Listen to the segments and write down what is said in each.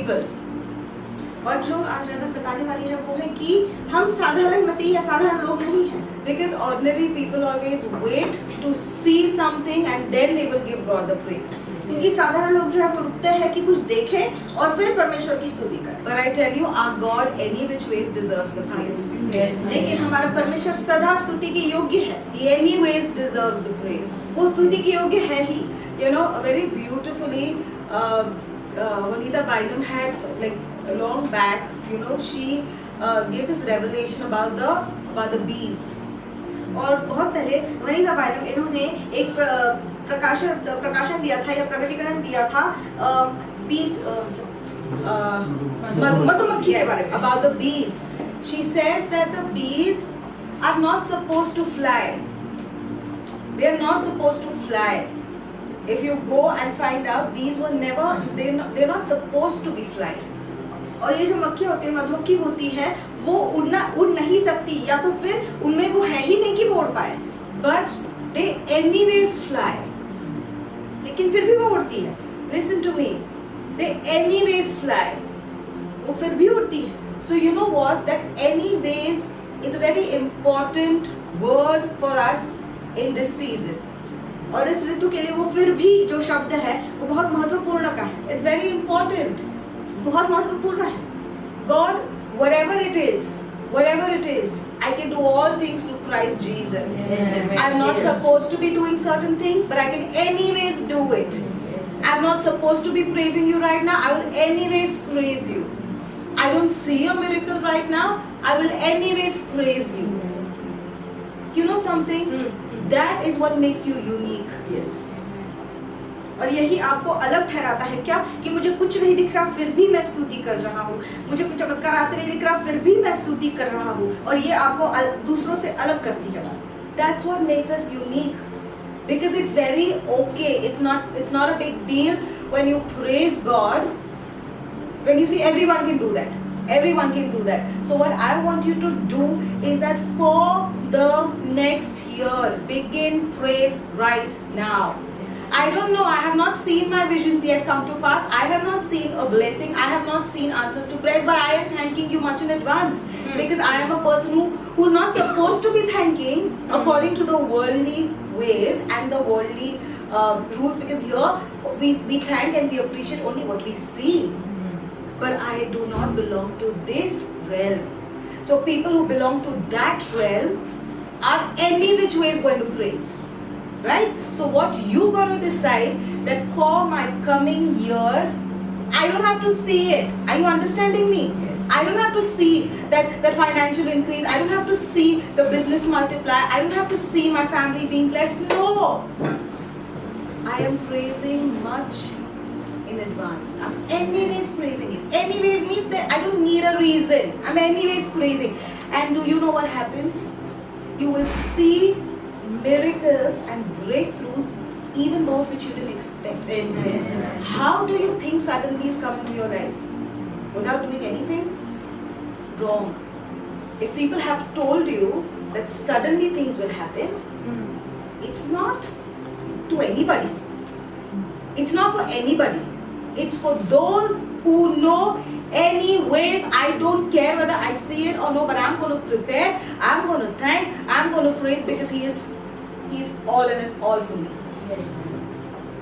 people. और जो आज रनत बताने वाली है वो है कि हम साधारण मसीह या साधारण लोग नहीं हैं. Because ordinary people always wait to see something and then they will give God the praise. क्योंकि साधारण लोग जो है वो रुकते हैं कि कुछ देखें और फिर परमेश्वर की स्तुति करें. But I tell you, our God any which ways deserves the praise. लेकिन हमारा परमेश्वर सदा स्तुति के योग्य है. He anyways deserves the praise. वो स्तुति के योग्य है ही. You know, very beautifully, Vanita Bynum had, like, long back, you know, she gave this revelation about the bees. और बहुत पहले वनीता बायरम इन्होंने एक प्रकाशन दिया था या प्रकटीकरण दिया था बीस मधुमक्खी के बारे में. About the bees. She says that the bees are not supposed to fly. They are not supposed to fly. If you go and find out, bees were never, they're not supposed to be flying. और ये जो मक्खियाँ होती है, मधुमक्खी होती है, वो उड़ नहीं सकती, या तो फिर उनमें वो है ही नहीं कि वो उड़ पाए. But they anyways fly. लेकिन फिर भी वो उड़ती है. Listen to me. They anyways fly. वो फिर भी उड़ती है. So you know what? That anyways is a very important word for us in this season. और इस ऋतु के लिए वो फिर भी जो शब्द है वो बहुत महत्वपूर्ण का है. It's very important. बहुत महत्वपूर्ण है. God, whatever it is, I can do all things through Christ Jesus. I'm not supposed to be doing certain things, but I can anyways do it. I'm not supposed to be praising you right now. I will anyways praise you. I don't see a miracle right now. I will anyways praise you. You know something? That is what makes you unique. Yes. और यही आपको अलग ठहराता है क्या कि मुझे कुछ नहीं दिख रहा फिर भी मैं स्तुति कर रहा हूँ, मुझे कुछ चमत्कार आते नहीं दिख रहा फिर भी मैं स्तुति कर रहा हूँ, और ये आपको दूसरों से अलग करती है. That's what makes us unique, because it's very okay. It's not a big deal when you praise God. When you see, everyone can do that. Everyone can do that. So what I want you to do is that for the next year, begin praise right now. I don't know, I have not seen my visions yet come to pass. I have not seen a blessing. I have not seen answers to prayers, but I am thanking you much in advance. Because I am a person who's not supposed to be thanking according to the worldly ways and the worldly rules. Because here we thank and we appreciate only what we see. But I do not belong to this realm. So people who belong to that realm are any which way is going to praise. Right? So what you got to decide that for my coming year, I don't have to see it. Are you understanding me? I don't have to see that financial increase. I don't have to see the business multiply. I don't have to see my family being blessed. No. I am praising much in advance. I'm anyways praising it. Anyways means that I don't need a reason. I'm anyways praising. And do you know what happens? You will see miracles and breakthroughs, even those which you didn't expect. Amen. How do you think suddenly is coming to your life? Without doing anything? Wrong. If people have told you that suddenly things will happen, it's not to anybody. It's not for anybody. It's for those who know anyways. I don't care whether I see it or no, but I'm going to prepare, I'm going to thank, I'm going to praise, because He's all in and all for me. Yes.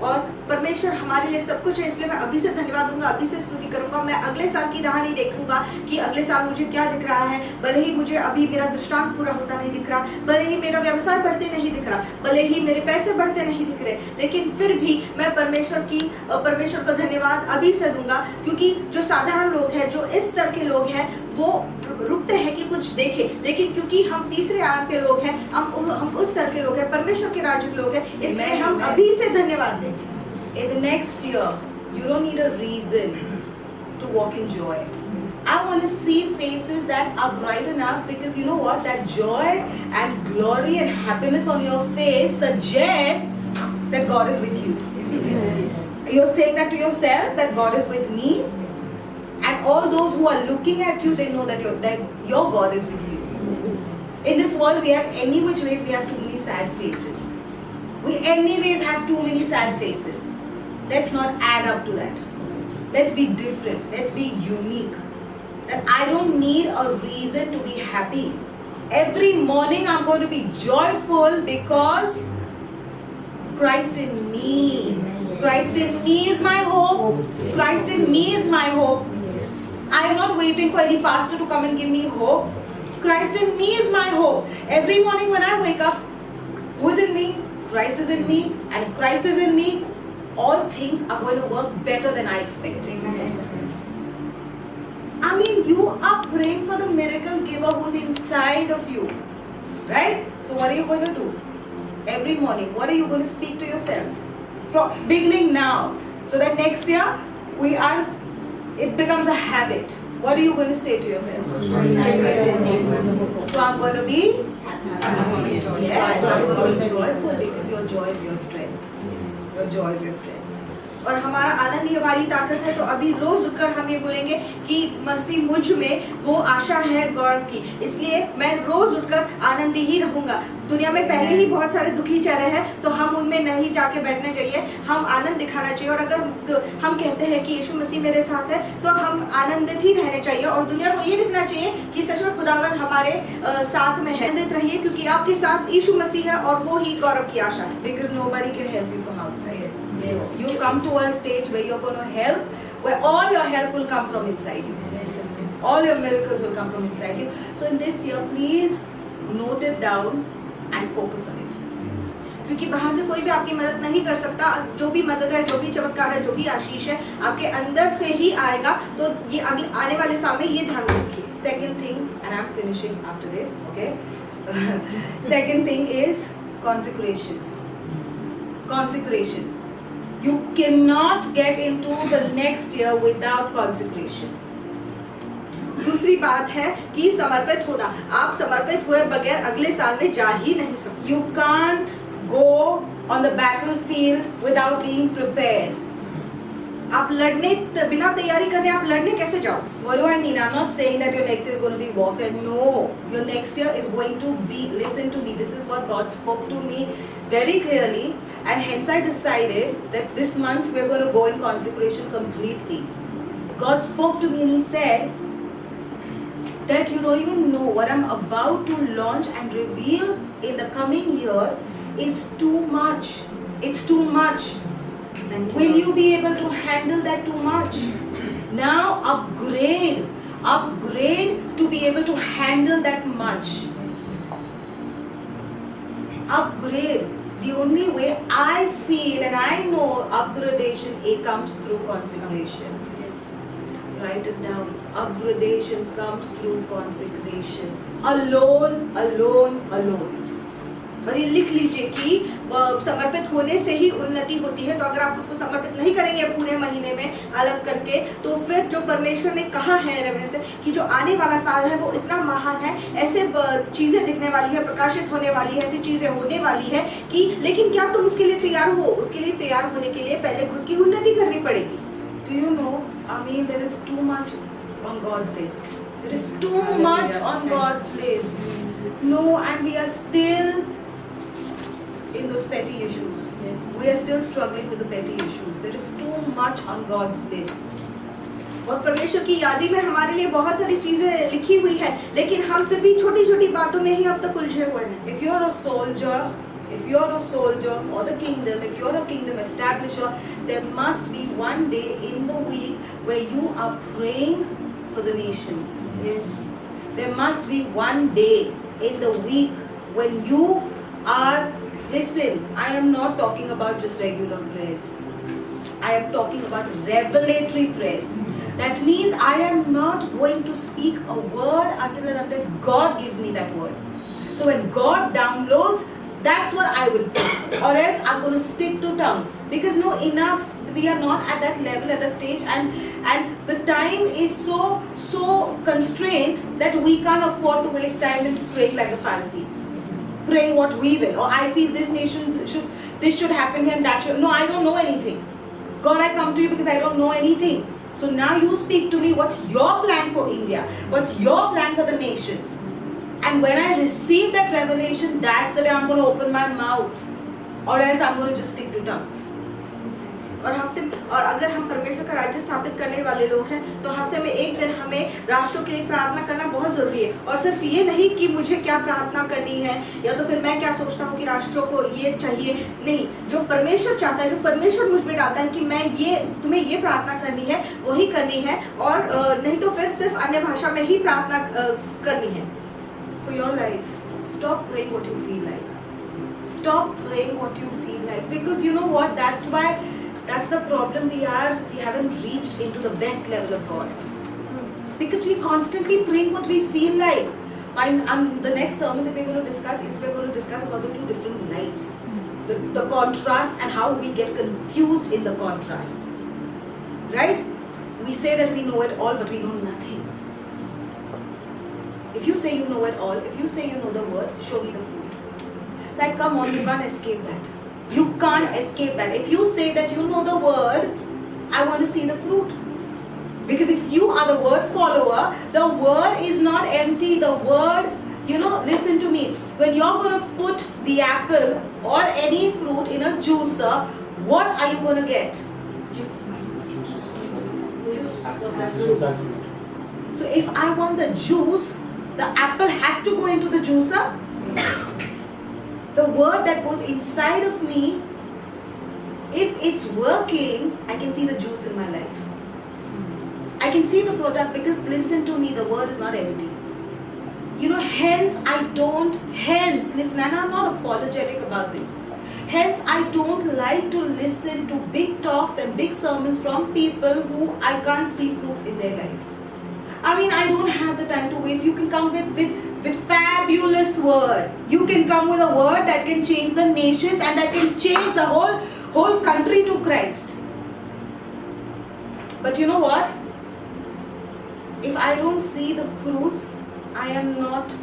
और परमेश्वर हमारे लिए सब कुछ है, इसलिए मैं अभी से धन्यवाद दूंगा, अभी से स्तुति करूंगा. मैं अगले साल की राह नहीं देखूंगा कि अगले साल मुझे क्या दिख रहा है. भले ही मुझे अभी मेरा दृष्टांत पूरा होता नहीं दिख रहा, भले ही मेरा व्यवसाय बढ़ते नहीं दिख रहा, भले ही मेरे पैसे बढ़ते नहीं दिख रहे, लेकिन फिर भी मैं परमेश्वर को धन्यवाद अभी से दूंगा. क्योंकि जो साधारण लोग हैं, जो इस स्तर के लोग हैं, वो रुकते हैं कि कुछ देखें, लेकिन क्योंकि हम तीसरे आयाम के लोग हैं, हम उस स्तर के लोग हैं, परमेश्वर के राज्य के लोग हैं, इसलिए हम अभी से धन्यवाद देंगे. In the next year, you don't need a reason to walk in joy. I want to see faces that are bright enough, because you know what? That joy and glory and happiness on your face suggests that God is with you. Yes. You're saying that to yourself, that God is with me. And all those who are looking at you, they know that your God is with you. In this world, we have any which ways, we have too many sad faces. We anyways have too many sad faces. Let's not add up to that. Let's be different. Let's be unique. That I don't need a reason to be happy. Every morning I'm going to be joyful because Christ in me. Christ in me is my hope. Christ in me is my hope. I am not waiting for any pastor to come and give me hope. Christ in me is my hope. Every morning when I wake up, who is in me? Christ is in me. And if Christ is in me, all things are going to work better than I expected. I mean, you are praying for the miracle giver who's inside of you. Right? So what are you going to do? Every morning, what are you going to speak to yourself? From beginning now. So that next year, it becomes a habit. What are you going to say to yourself? So I'm going to be happy. Yes, I'm going to be joyful because your joy is your strength. Your joy is your strength. और हमारा आनंद ही हमारी ताकत है। तो अभी रोज उठकर हम ये बोलेंगे कि मसीह मुझ में वो आशा है गौरव की, इसलिए मैं रोज उठकर आनंदी ही रहूंगा। दुनिया में पहले ही बहुत सारे दुखी चेहरे हैं, तो हम उनमें नहीं जाके बैठना चाहिए, हम आनंद दिखाना चाहिए। और अगर हम कहते हैं कि यीशु मसीह मेरे साथ है, तो हम आनंदित ही रहने चाहिए और दुनिया को ये दिखना चाहिए कि सच में खुदावन हमारे साथ में है। आनंदित रहिए क्योंकि आपके साथ यीशु मसीह है और वो ही गौरव की आशा है। Because nobody can help you from outside. Yes. You come to a stage where you're going to help, where all your help will come from inside you. All your miracles will come from inside you. So in this year, please note it down and focus on it. क्योंकि बाहर से कोई भी आपकी मदद नहीं कर सकता। जो भी मदद है, जो भी चमत्कार है, जो भी आशीष है, आपके अंदर से ही आएगा। तो ये आने वाले साल में ये ध्यान रखिए। Second thing, and I'm finishing after this, okay? Second thing is consecration. Consecration. You cannot get into the next year without consecration. दूसरी बात है कि समर्पित होना। आप समर्पित हुए बगैर अगले साल में जा ही नहीं सकते। You can't go on the battlefield without being prepared. आप लड़ने बिना तैयारी करने आप लड़ने कैसे जाओ? What do I mean? I'm not saying that your next year is going to be warfare. No, your next year is going to be, listen to me, this is what God spoke to me very clearly, and hence I decided that this month we're going to go in consecration completely. God spoke to me and He said that you don't even know what I'm about to launch and reveal in the coming year is too much. It's too much. Will you be able to handle that too much? Now upgrade to be able to handle that much. Upgrade. The only way I feel and I know upgradation, it comes through consecration. Write it down. Upgradation comes through consecration. Alone. और ये लिख लीजिए कि समर्पित होने से ही उन्नति होती है। तो अगर आप खुद को समर्पित नहीं करेंगे पूरे महीने में अलग करके, तो फिर जो परमेश्वर ने कहा है रेवेलेशन से कि जो आने वाला साल है वो इतना महान है, ऐसे चीजें दिखने वाली है, प्रकाशित होने वाली है, ऐसी चीजें होने वाली है कि, लेकिन क्या तुम उसके लिए तैयार हो? उसके लिए तैयार होने के लिए पहले खुद की उन्नति करनी पड़ेगी। Do you know, I mean, there is too much on God's list. There is too much on God's list. No, and we are still in those petty issues. We are still struggling with the petty issues. There is too much on God's list. और परमेश्वर की यादी में हमारे लिए बहुत सारी चीजें लिखी हुई है, लेकिन हम फिर भी छोटी छोटी बातों में ही अब तक उलझे हुए हैं। If you're a soldier for the kingdom, if you're a kingdom establisher, there must be one day in the week where you are praying for the nations. Yes. There must be one day in the week when you are, listen, I am not talking about just regular prayers. I am talking about revelatory prayers. That means I am not going to speak a word until and unless God gives me that word. So when God downloads, that's what I will do. Or else I'm going to stick to tongues. Because no, enough. We are not at that level, at that stage, and the time is so constrained that we can't afford to waste time in praying like the Pharisees. Praying what we will. Or I feel this should happen here and that should. No, I don't know anything. God, I come to you because I don't know anything. So now you speak to me. What's your plan for India? What's your plan for the nations? And when I receive that revelation, that's the day I'm going to open my mouth. Or else I'm going to just stick to tongues. और अगर हम परमेश्वर का राज्य स्थापित करने वाले लोग हैं तो हफ्ते में एक दिन हमें राष्ट्रों के लिए प्रार्थना करना बहुत जरूरी है। और सिर्फ ये नहीं कि मुझे क्या प्रार्थना करनी है या तो फिर मैं क्या सोचता हूँ कि राष्ट्रों को ये चाहिए, नहीं, जो परमेश्वर चाहता है, जो परमेश्वर मुझ में डालता है कि मैं ये तुम्हें ये प्रार्थना करनी है वही करनी है, और नहीं तो फिर सिर्फ अन्य भाषा में ही प्रार्थना करनी है। For your life, stop praying what you feel like. Stop praying what you feel like, because you know what, that's the problem. We haven't reached into the best level of God, because we constantly praying what we feel like. The next sermon that we're going to discuss about the two different lights, the contrast, and how we get confused in the contrast, right? We say that we know it all, but we know nothing. If you say you know it all, if you say you know the word, show me the fruit. Like, come on, you can't escape that. You can't escape that. If you say that you know the word, I want to see the fruit. Because if you are the word follower, the word is not empty. The word, listen to me. When you're going to put the apple or any fruit in a juicer, what are you going to get? So if I want the juice, the apple has to go into the juicer. The word that goes inside of me, if it's working, I can see the juice in my life. I can see the product, because listen to me, the word is not empty. Listen, and I'm not apologetic about this. Hence, I don't like to listen to big talks and big sermons from people who I can't see fruits in their life. I mean, I don't have the time to waste. You can come with fabulous word. You can come with a word that can change the nations and that can change the whole country to Christ. But you know what? If I don't see the fruits, I am not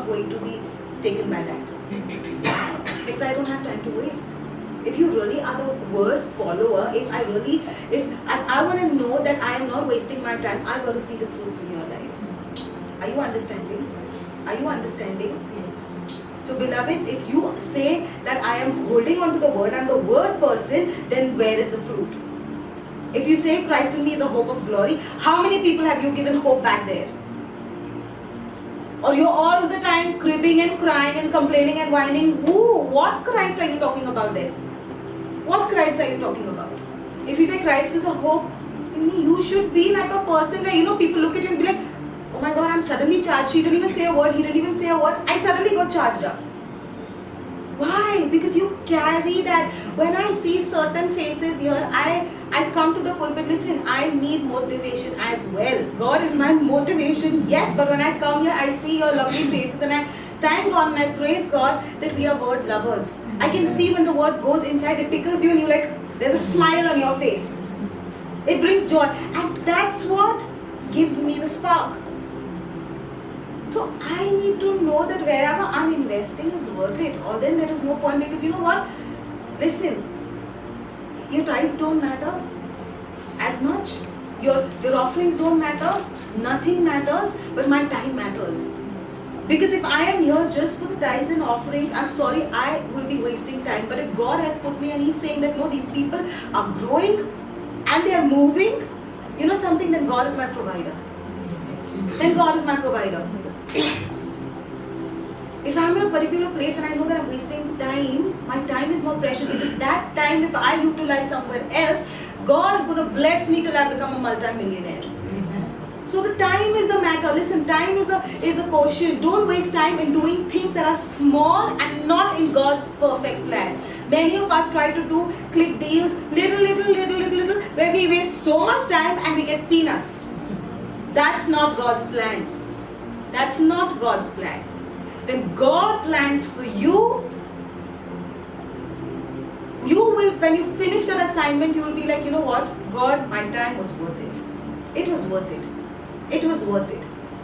going to be taken by that. Because I don't have time to waste. If you really are the word follower, if I want to know that I am not wasting my time, I got to see the fruits in your life. Are you understanding? Are you understanding? Yes. So beloveds, if you say that I am holding on to the word, I'm the word person, then where is the fruit? If you say Christ in me is the hope of glory, how many people have you given hope back there? Or you're all the time cribbing and crying and complaining and whining. What Christ are you talking about there? What Christ are you talking about? If you say Christ is a hope in me, you should be like a person where, people look at you and be like, oh my God, I'm suddenly charged. She didn't even say a word. He didn't even say a word. I suddenly got charged up. Why? Because you carry that. When I see certain faces here, I come to the pulpit. Listen, I need motivation as well. God is my motivation, yes. But when I come here, I see your lovely faces and I thank God and I praise God that we are word lovers. I can see when the word goes inside, it tickles you and there's a smile on your face. It brings joy. And that's what gives me the spark. So I need to know that wherever I'm investing is worth it, or then there is no point, because you know what? Listen, your tithes don't matter as much. Your offerings don't matter. Nothing matters, but my time matters. Because if I am here just for the tithes and offerings, I'm sorry, I will be wasting time. But if God has put me and He's saying that no, these people are growing and they are moving, something, then God is my provider. Then God is my provider. If I'm in a particular place and I know that I'm wasting time, my time is more precious, because that time, if I utilize somewhere else, God is going to bless me till I become a multi-millionaire. So the time is the matter. Listen, time is the quotient. Don't waste time in doing things that are small and not in God's perfect plan. Many of us try to do click deals, little, where we waste so much time and we get peanuts. That's not God's plan. That's not God's plan. When God plans for you, you will, when you finish that assignment, you will be like, you know what? God, my time was worth it. It was worth it. It was worth it.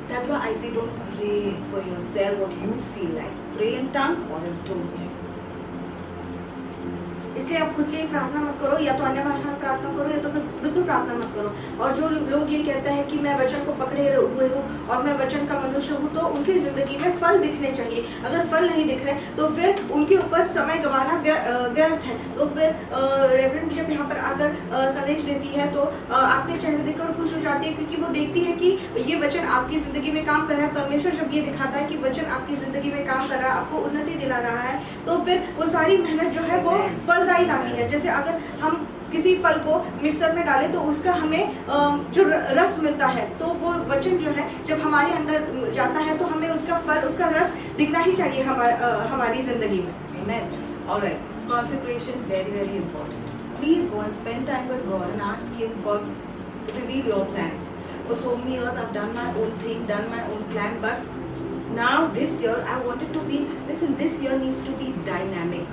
That's why I say don't pray for yourself what you feel like. Pray in tongues or else don't pray. इसलिए आप खुद के लिए प्रार्थना मत करो, या तो अन्य भाषा में प्रार्थना करो, या तो फिर बिल्कुल प्रार्थना मत करो। और जो लोग ये कहते हैं कि मैं वचन को पकड़े हुए हूँ और मैं वचन का मनुष्य हूँ, तो उनकी ज़िंदगी में फल दिखने चाहिए। अगर फल नहीं दिख रहे तो फिर उनके ऊपर समय गंवाना व्यर्थ है। तो फिर रेवरेंड जब यहाँ पर आकर संदेश देती है तो आपके चेहरे देखकर खुश हो जाती है, क्योंकि वो देखती है कि ये वचन आपकी ज़िंदगी में काम कर रहा है। परमेश्वर जब ये दिखाता है कि वचन आपकी ज़िंदगी में काम कर रहा है, आपको उन्नति दिला रहा है, तो फिर वो सारी मेहनत जो है वो फलदायी लाती है। जैसे अगर हम किसी फल को मिक्सर में डालें तो उसका हमें जो रस मिलता है, तो वो वचन जो है जब हमारे अंदर जाता है तो हमें उसका फल, उसका रस दिखना ही चाहिए हमारी ज़िंदगी में। Amen. All right. Consecration, very, very important. Please go and spend time with God and ask Him, God, reveal your plans. For so many years, I've done my own thing, done my own plan, but now this year, I wanted to be, listen, this year needs to be dynamic.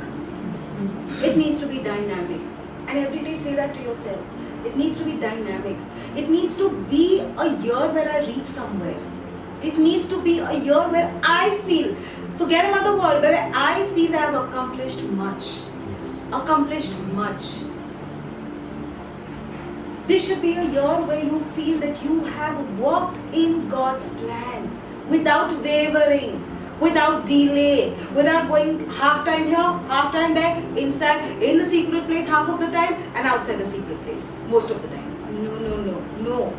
It needs to be dynamic. And every day say that to yourself. It needs to be dynamic. It needs to be a year where I reach somewhere. It needs to be a year where I feel, forget about the world, where I feel that I've accomplished much. Accomplished much. This should be a year where you feel that you have walked in God's plan without wavering, without delay, without going half time here, half time there, inside, in the secret place half of the time and outside the secret place most of the time. No.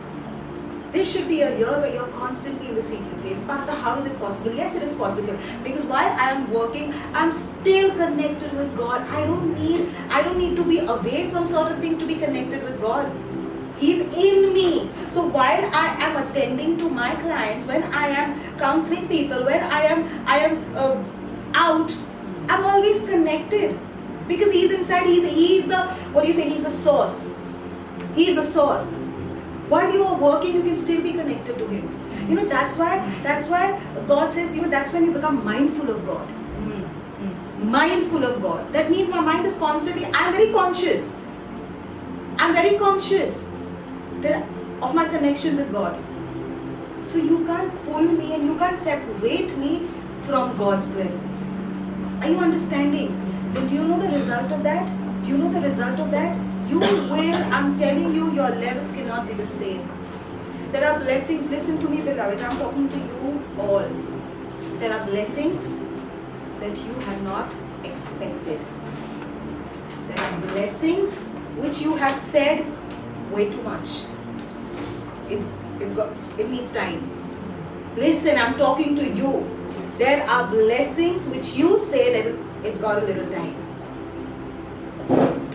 This should be a year where you're constantly in the secret place. Pastor, how is it possible? Yes, it is possible. Because while I am working, I'm still connected with God. I don't need to be away from certain things to be connected with God. He's in me. So while I am attending to my clients, when I am counseling people, when I am out, I'm always connected. Because He's inside. He's the, what do you say? He's the source. He's the source. While you are working, you can still be connected to Him. That's why God says, that's when you become mindful of God. Mindful of God. That means my mind is constantly, I'm very conscious of my connection with God. So you can't pull me and you can't separate me from God's presence. Are you understanding? Then do you know the result of that? You will, I'm telling you, your levels cannot be the same. There are blessings, listen to me beloved, I'm talking to you all. There are blessings that you have not expected. There are blessings which you have said way too much. It needs time. Listen, I'm talking to you. There are blessings which you say that it's got a little time.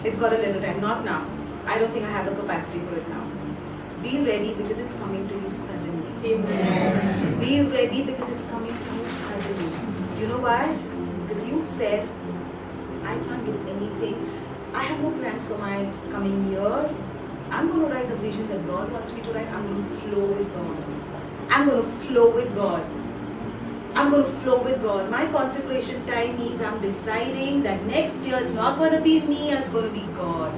It's got a little time, not now. I don't think I have the capacity for it now. Be ready because it's coming to you suddenly. Amen. Be ready because it's coming to you suddenly. You know why? Because you said, I can't do anything. I have no plans for my coming year. I'm going to write the vision that God wants me to write. I'm going to flow with God. I'm going to flow with God. I'm going to flow with God. My consecration time means I'm deciding that next year it's not going to be me, it's going to be God.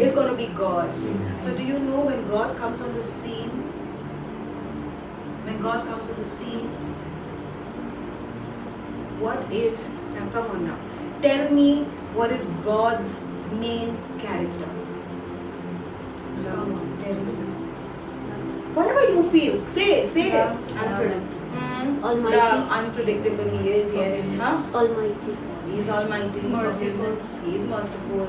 It's going to be God. So do you know when God comes on the scene? When God comes on the scene, what is, now come on now, tell me what is God's main character? Come on, tell me. Whatever you feel, say it. Almighty. Yeah, unpredictable He is, yes. Huh? Almighty. He is almighty. Merciful. He is merciful.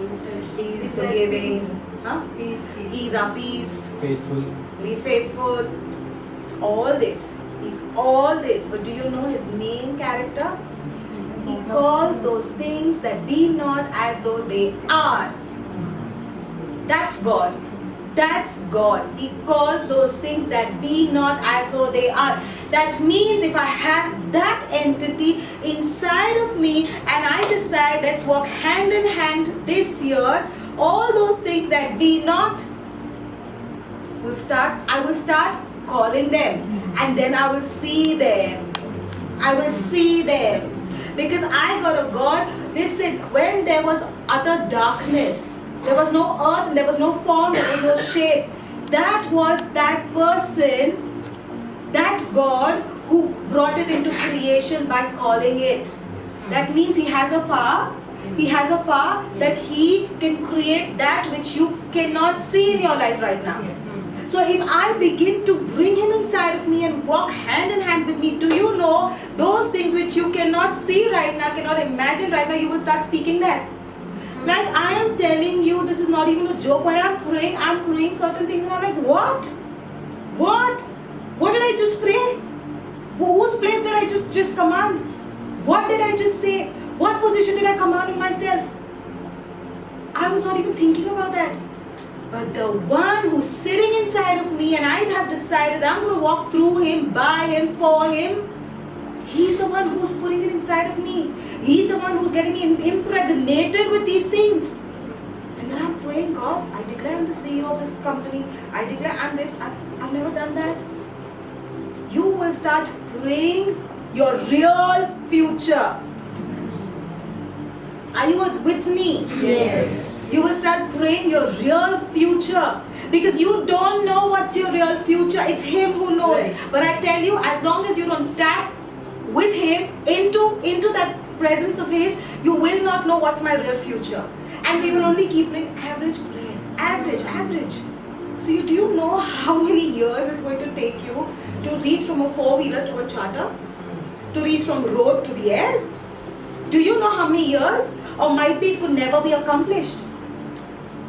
He is forgiving. Huh? He is our peace. Faithful. He is faithful. All this. He's all this. But do you know His main character? He calls those things that be not as though they are. That's God. That's God. He calls those things that be not as though they are. That means if I have that entity inside of me and I decide let's walk hand in hand this year, all those things that be not I will start calling them, and then I will see them. I will see them. Because I got a God. Listen, when there was utter darkness, there was no earth and there was no form, there was no shape. That was that person, that God who brought it into creation by calling it. That means He has a power. He has a power that He can create that which you cannot see in your life right now. So if I begin to bring Him inside of me and walk hand in hand with me, do you know those things which you cannot see right now, cannot imagine right now, you will start speaking that. Like I am telling you, this is not even a joke. When I'm praying certain things and I'm like, what? What did I just pray? Whose place did I just command? What did I just say? What position did I command in myself? I was not even thinking about that. But the one who's sitting inside of me, and I have decided I'm going to walk through Him, by Him, for Him, He's the one who's putting it inside of me. He's the one who's getting me impregnated with these things. And then I'm praying, God, I declare I'm the CEO of this company. I declare I'm this. I've never done that. You will start praying your real future. Are you with me? Yes. You will start praying your real future. Because you don't know what's your real future. It's Him who knows. Right. But I tell you, as long as you don't tap with Him into that presence of His, you will not know what's my real future. And we will only keep doing average prayer. Average. So do you know how many years it's going to take you to reach from a four-wheeler to a charter? To reach from road to the air? Do you know how many years? Or might be it could never be accomplished.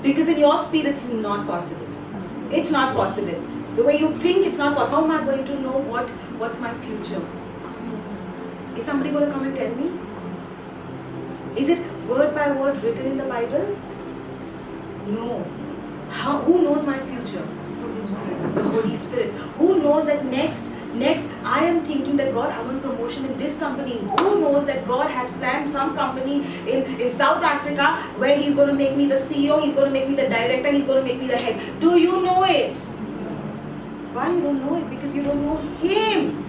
Because in your speed it's not possible. It's not possible. The way you think, it's not possible. How am I going to know what's my future? Is somebody going to come and tell me? Is it word by word written in the Bible? No. Who knows my future? The Holy Spirit. Who knows that next I am thinking that God, I want promotion in this company. Who knows that God has planned some company in South Africa where He's going to make me the CEO, He's going to make me the director, He's going to make me the head. Do you know it? Why you don't know it? Because you don't know Him.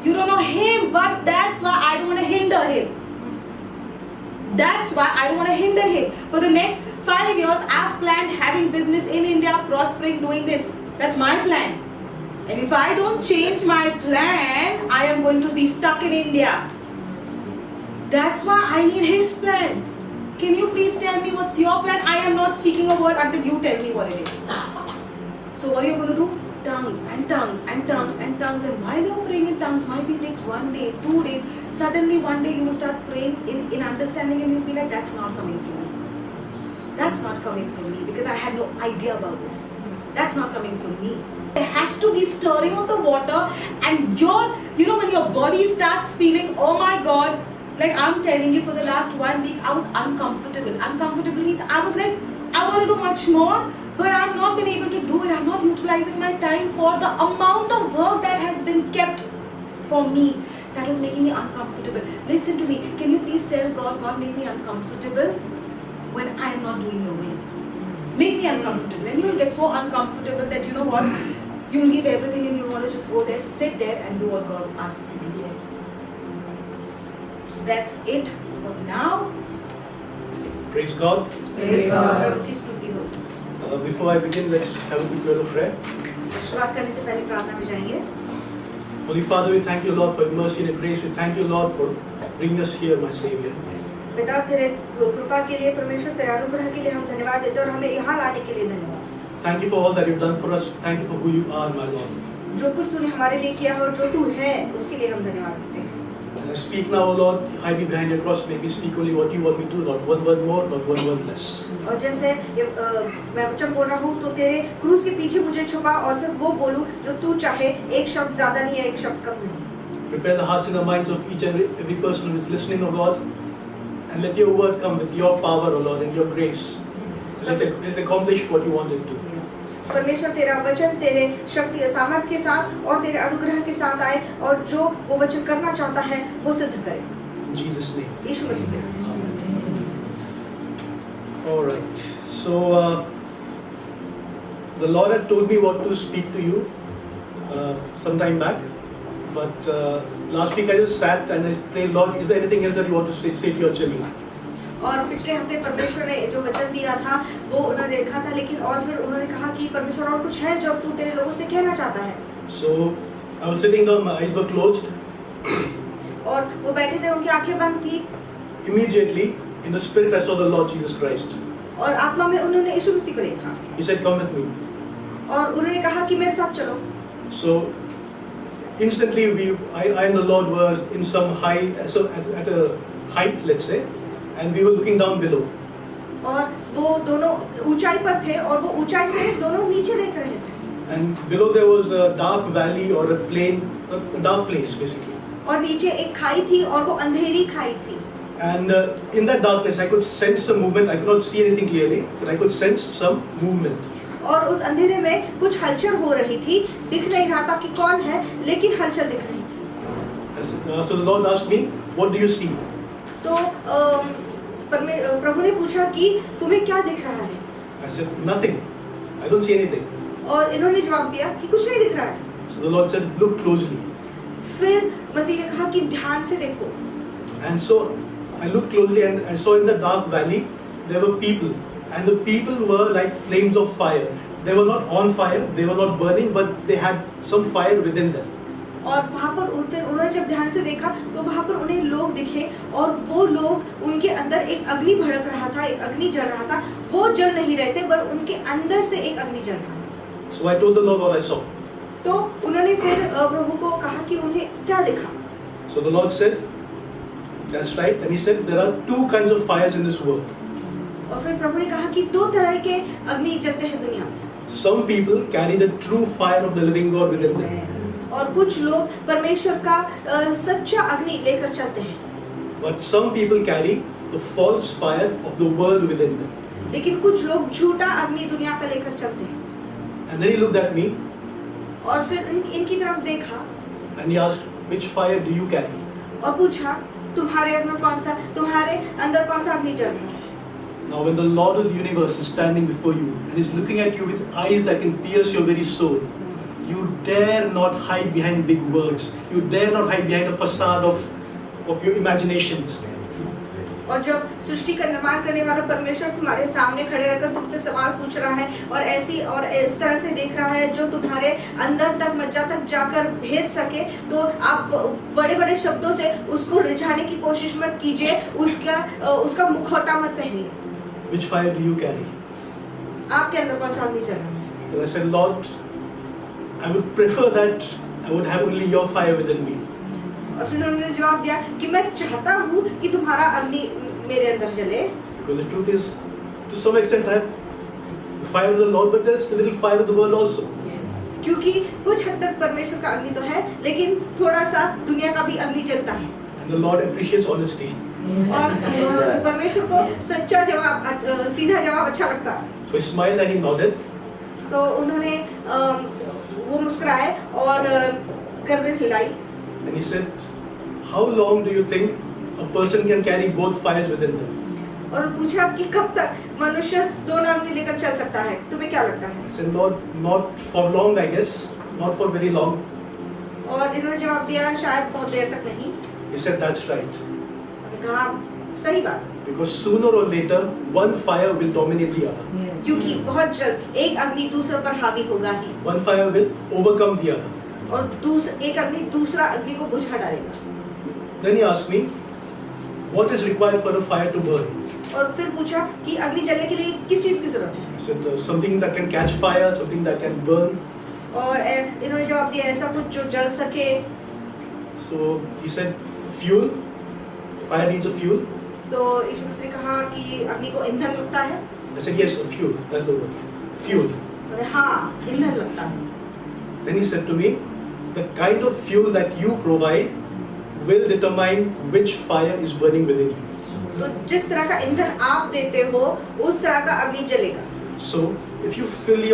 You don't know Him, but that's why I don't want to hinder Him. That's why I don't want to hinder Him. For the next 5 years, I've planned having business in India, prospering, doing this. That's my plan. And if I don't change my plan, I am going to be stuck in India. That's why I need His plan. Can you please tell me what's your plan? I am not speaking a word until you tell me what it is. So what are you going to do? Tongues and tongues and tongues and tongues. And while you're praying in tongues, might be it takes 1 day, 2 days. Suddenly one day you will start praying in understanding and you'll be like, that's not coming from me. That's not coming from me because I had no idea about this. That's not coming from me. There has to be stirring of the water, and when your body starts feeling, oh my God, like I'm telling you, for the last 1 week, I was uncomfortable. Uncomfortable means I was like, I want to do much more, but I'm not been able to do it. I'm not utilizing my time for the amount of work that has been kept for me. That was making me uncomfortable. Listen to me. Can you please tell God, God, make me uncomfortable when I am not doing your will. Make me uncomfortable. And you will get so uncomfortable that you know what? You'll leave everything and you want to just go there, sit there and do what God asks you to do. So that's it for now. Praise God. Praise God. प्रभु की स्तुति हो। Before I begin, let's have a quick word of prayer. शुरुआत करने से पहले प्रार्थना में जाएंगे। Holy Father, we thank you, Lord, for your mercy and your grace. We thank you, Lord, for bringing us here, my Savior. पिता तेरे कृपा के लिए, परमेश्वर तेरे अनुग्रह के लिए हम धन्यवाद देते हैं और हमें यहाँ लाने के लिए धन्यवाद। Thank you for all that you've done for us. Thank you for who you are, my Lord. जो कुछ तूने हमारे लिए किया है और जो तू है उसके लिए हम धन्यवाद देते हैं। As I speak now, O Lord, hide me behind your cross. Make me speak only what you want me to, not one word more, not one word less. और जैसे मैं वचन बोल रहा हूँ तो तेरे क्रूस के पीछे मुझे छुपा और सिर्फ वो बोलूँ जो तू चाहे, एक शब्द ज्यादा नहीं है, एक शब्द कम नहीं। Prepare the hearts and the minds of each and every person who is listening, O God, and let your word come with your power, O Lord, and your grace. Let it accomplish what you want it to. परमेश्वर तेरा वचन तेरे शक्ति सामर्थ के साथ और तेरे अनुग्रह के साथ आए और जो वो वचन करना चाहता है वो सिद्ध करे। In Jesus' name. यीशु मसीह के नाम। All right. So the Lord had told me what to speak to you some time back, but last week I just sat and I prayed, Lord, is there anything else that you want to say to your children? और पिछले हफ्ते परमेश्वर ने जो वचन दिया था वो उन्होंने लिखा था, लेकिन और फिर उन्होंने कहा कि परमेश्वर और कुछ है जो तू तेरे लोगों से कहना चाहता है। So I was sitting down, my eyes were closed. और वो बैठे थे, उनकी आंखें बंद थी। Immediately In the spirit, I saw the Lord Jesus Christ. और आत्मा में उन्होंने यीशु मसीह को देखा He said, "Come with me." और उन्होंने कहा कि मेरे साथ चलो। So instantly, I and the Lord were in some high, so at a height, let's say, and we were looking down below. और वो दोनों ऊंचाई पर थे और वो ऊंचाई से दोनों नीचे देख रहे थे। And below there was a dark valley or a plain, a dark place basically. और नीचे एक खाई थी और वो अंधेरी खाई थी। And in that darkness, I could sense some movement. I could not see anything clearly, but I could sense some movement. और उस अंधेरे में कुछ हलचल हो रही थी, दिख नहीं रहा था कि कौन है, लेकिन हलचल दिख रही थी। So the Lord asked me, "What do you see?" तो प्रभु ने पूछा कि तुम्हें क्या दिख रहा है? I said, "Nothing. I don't see anything." और इन्होंने जवाब दिया कि कुछ नहीं दिख रहा है। So the Lord said, "Look closely." फिर मसीह ने कहा कि ध्यान से देखो। And so I looked closely and I saw in the dark valley there were people, and the people were like flames of fire. They were not on fire, they were not burning, but they had some fire within them. और वहाँ पर फिर उन्होंने जब ध्यान से देखा तो वहाँ पर उन्हें लोग दिखे और वो लोग उनके अंदर एक अग्नि भड़क रहा था, एक अग्नि जल रहा था। वो जल नहीं रहे थे, पर उनके अंदर से एक अग्नि जल रहा था। So I told the Lord what I saw. तो उन्होंने फिर प्रभु को कहा कि उन्हें क्या दिखा। So the Lord said, "That's right." And He said, "There are two kinds of fires in this world. और फिर प्रभु ने कहा कि दो तरह के अग्नि जलते हैं दुनिया में। Some people carry the true fire of the living God within them, और कुछ लोग परमेश्वर का सच्चा अग्नि लेकर चलते हैं, but some people carry the false fire of the world within them." लेकिन कुछ लोग झूठा अग्नि दुनिया का लेकर चलते हैं। And then He looked at me और फिर इनकी तरफ देखा and He asked, "Which fire do you carry?" और पूछा तुम्हारे अंदर कौन सा अग्नि जल रहा है? Now when the Lord of the universe is standing before you and is looking at you with eyes that can pierce your very soul, you dare not hide behind big words. You dare not hide behind a facade of your imaginations. और जब सृष्टि का निर्माण करने वाला परमेश्वर तुम्हारे सामने खड़े रहकर तुमसे सवाल पूछ रहा है और ऐसी और इस तरह से देख रहा है जो तुम्हारे अंदर तक मज्जा तक जाकर भेद सके, तो आप बड़े बड़े शब्दों से उसको रिझाने की कोशिश मत कीजिए, उसका मुखौटा मत पहनिए। Which fire do you carry? आपके अंदर कौन सा अग्नि जल रहा है? And I said, "Lord, I would prefer that I would have only your fire within me." और फिर उन्होंने जवाब दिया कि मैं चाहता हूँ कि तुम्हारा अग्नि मेरे अंदर जले। Because the truth is, to some extent I have the fire of the Lord, but there's the little fire of the world also. क्योंकि कुछ हद तक परमेश्वर का अग्नि तो है, लेकिन थोड़ा सा दुनिया का भी अग्नि जलता है। And the Lord appreciates honesty. और परमेश्वर को सच्चा जवाब, सीधा जवाब अच्छा लगता है। So He smiled and He nodded. तो उन्होंने वो मुस्कुराए और गर्दन हिलाई। And He said, "How long do you think a person can carry both fires within them?" और पूछा कि कब तक मनुष्य दोनों अग्नि लेकर चल सकता है? तुम्हें क्या लगता है? I said, "Lord, not for long, I guess. Not for very long." और इन्होंने जवाब दिया शायद बहुत देर तक नहीं। He said, "That's right. मैंने कहा सही बात, Because sooner or later, one fire will dominate the other. क्योंकि बहुत जल्द एक अग्नि दूसरे पर हावी होगा ही One fire will overcome the other. और एक अग्नि दूसरा अग्नि को बुझा डालेगा। Then He asked me, "What is required for a fire to burn?" और फिर पूछा कि अग्नि जलने के लिए किस चीज की जरूरत है? I said, "Something that can catch fire, something that can burn." और इन्होंने जवाब दिया ऐसा कुछ जो जल सके। So He said, "Fuel. Fire needs a fuel." तो यीशु मसीह ने कहा कि अग्नि को ईंधन लगता है। I said, "Yes, a fuel. That's the word. Fuel." और हाँ, ईंधन लगता है। Then He said to me, "The kind of fuel that you provide will determine which fire is burning within you." तो जिस तरह का ईंधन आप देते हो, उस तरह का अग्नि जलेगा। So if you fill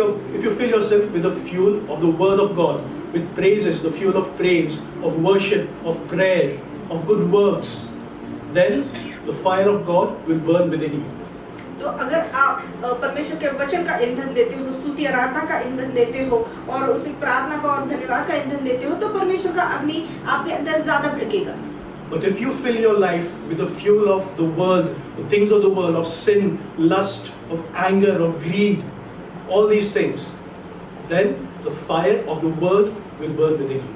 yourself with the fuel of the Word of God, with praises, the fuel of praise, of worship, of prayer, of good works, then the fire of God will burn within you. तो अगर आप परमेश्वर के वचन का ईंधन देते हो, स्तुति आराधना का ईंधन देते हो और उसी प्रार्थना का और धन्यवाद का ईंधन देते हो, तो परमेश्वर का अग्नि आपके अंदर ज्यादा भड़केगा। But if you fill your life with the fuel of the world, the things of the world, of sin, lust, of anger, of greed, all these things, then the fire of the world will burn within you.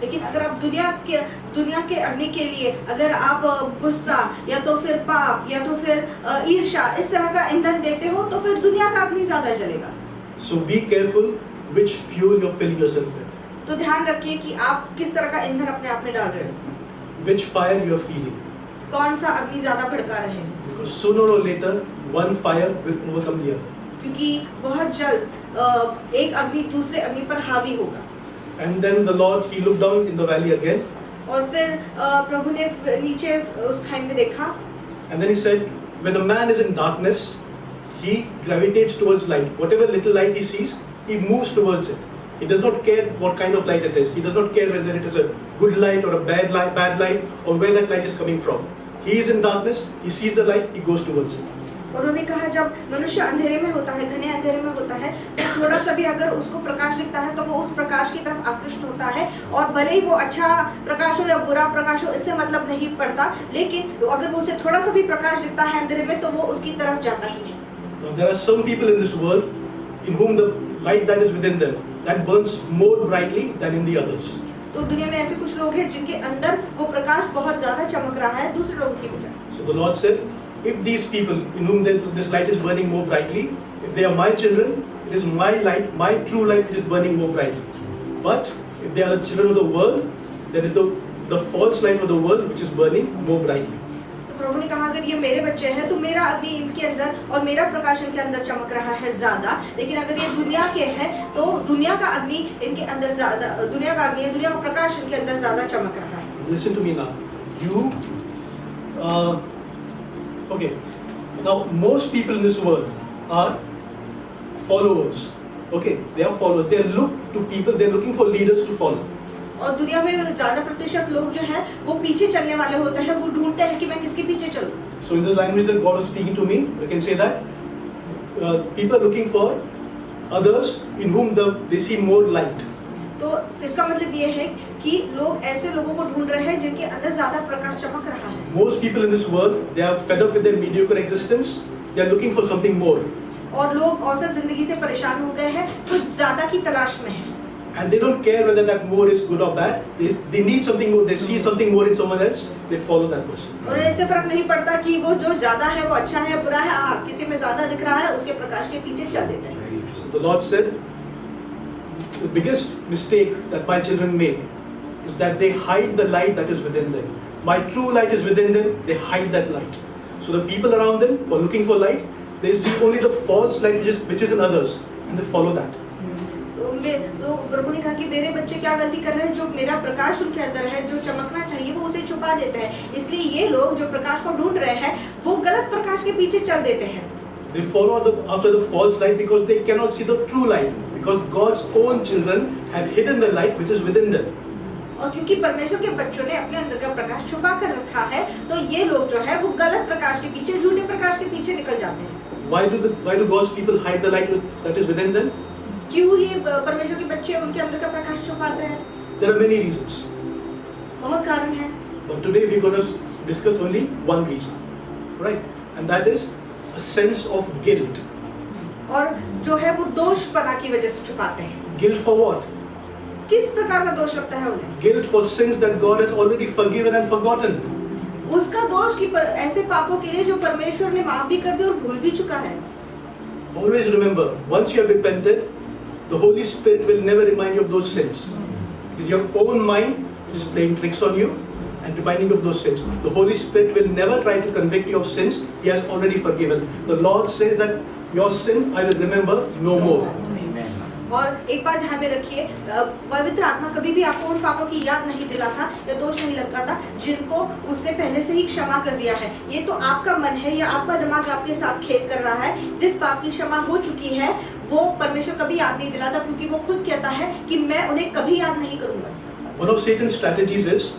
लेकिन अगर आप दुनिया के अग्नि के लिए अगर आप गुस्सा या तो फिर पाप या तो फिर ईर्ष्या इस तरह का ईंधन देते हो तो फिर दुनिया का अग्नि ज्यादा जलेगा। So be careful which fuel you're filling yourself with, तो ध्यान रखिए कि आप किस तरह का ईंधन अपने आप में डाल रहे हो, which fire you're feeding. कौन सा अग्नि ज्यादा भड़का रहे हैं, Because sooner or later, one fire will overcome the other. क्योंकि बहुत जल्द एक अग्नि दूसरे अग्नि पर हावी होगा। And then the Lord, He looked down in the valley again, और फिर प्रभु ने नीचे उस खाई में देखा and then He said, when a man is in darkness, he gravitates towards light. Whatever little light he sees, he moves towards it. He does not care what kind of light it is. He does not care whether it is a good light or a bad light, or where that light is coming from. He is in darkness, he sees the light, he goes towards it. उन्होंने कहा जब मनुष्य अंधेरे में होता है, घने अंधेरे में होता है, तो थोड़ा सा भी अगर उसको प्रकाश दिखता है तो वो उस प्रकाश की तरफ आकृष्ट होता है, और भले ही वो अच्छा प्रकाश हो या बुरा प्रकाश हो इससे मतलब नहीं पड़ता, लेकिन अगर वो उसे थोड़ा सा भी प्रकाश दिखता है अंधेरे में तो वो उसकी तरफ जाता ही है। Now there are some people in this world in whom the light that is within them that burns more brightly than in the others. तो दुनिया में ऐसे कुछ लोग हैं जिनके अंदर वो प्रकाश बहुत ज्यादा चमक रहा है दूसरे लोगों की बजाय। So the Lord said, if these people in whom this light is burning more brightly, if they are my children, it is my light, my true light which is burning more brightly. But if they are the children of the world, there is the false light of the world which is burning more brightly. तो प्रभु ने कहा अगर ये मेरे बच्चे हैं तो मेरा अग्नि इनके अंदर और मेरा प्रकाश इनके अंदर चमक रहा है ज्यादा, लेकिन अगर ये दुनिया के हैं तो दुनिया का अग्नि इनके अंदर ज्यादा, दुनिया का अग्नि है, दुनिया का प्रकाश इनके अंदर ज्यादा चमक रहा है। Listen to me now. Okay. Now most people in this world are followers. Okay, they are followers. They look to people. They are looking for leaders to follow. और दुनिया में ज्यादा प्रतिशत लोग जो है वो पीछे चलने वाले होते हैं, वो ढूंढते हैं कि मैं किसके पीछे चलूं। So in the language that God was speaking to me, we can say that people are looking for others in whom they see more light. तो इसका मतलब ये है कि लोग ऐसे लोगों को ढूंढ रहे हैं जिनके अंदर ज्यादा प्रकाश चमक रहा है। Most people in this world, they are fed up with their mediocre existence. They are looking for something more. और लोग औसत जिंदगी से परेशान हो गए हैं, कुछ ज्यादा की तलाश में हैं। And they don't care whether that more is good or bad. They need something more. They see something more in someone else. They follow that person. और इससे फर्क नहीं पड़ता कि वो जो ज्यादा है वो अच्छा है बुरा है, किसी में ज्यादा दिख रहा है उसके प्रकाश के पीछे चल देते हैं। So the Lord said, the biggest mistake that my children make is that they hide the light that is within them. My true light is within them. They hide that light. So the people around them who are looking for light, they see only the false light which is in others, and they follow that. तो प्रभु ने कहा कि मेरे बच्चे क्या गलती कर रहे हैं, जो मेरा प्रकाश उनके अंदर है जो चमकना चाहिए वो उसे छुपा देते हैं, इसलिए ये लोग जो प्रकाश को ढूंढ रहे हैं वो गलत प्रकाश के पीछे चल देते हैं। They follow after the false light because they cannot see the true light, because God's own children have hidden the light which is within them. और क्योंकि परमेश्वर के बच्चों ने अपने अंदर का प्रकाश छुपा कर रखा है तो ये लोग जो है वो गलत प्रकाश के पीछे, झूठे प्रकाश के पीछे निकल जाते हैं। Why do God's people hide the light that is within them? क्यों ये परमेश्वर के बच्चे उनके अंदर का प्रकाश छुपाते हैं? There are many reasons. बहुत कारण है। But today we're going to discuss only one reason, right? And that is a sense of guilt. और जो है वो दोषपना की वजह से छुपाते हैं। Guilt for what? किस प्रकार का दोष लगता है उन्हें? Guilt for sins that God has already forgiven and forgotten. उसका दोष कि ऐसे पापों के लिए जो परमेश्वर ने माफ भी कर दिया और भूल भी चुका है। Always remember, once you have repented, the Holy Spirit will never remind you of those sins. It is your own mind which is playing tricks on you and reminding you of those sins. The Holy Spirit will never try to convict you of sins He has already forgiven. The Lord says that your sin I will remember no more. और एक बात ध्यान में रखिए, पवित्र आत्मा कभी भी आपको उन पापों की याद नहीं दिलाता या दोष नहीं लगाता जिनको उसने पहले से ही क्षमा कर दिया है। ये तो आपका मन है या आपका दिमाग आपके साथ खेल कर रहा है। जिस पाप की क्षमा हो चुकी है वो परमेश्वर कभी याद नहीं दिलाता, क्योंकि वो खुद कहता है कि मैं उन्हें कभी याद नहीं करूंगा। One of Satan's strategies is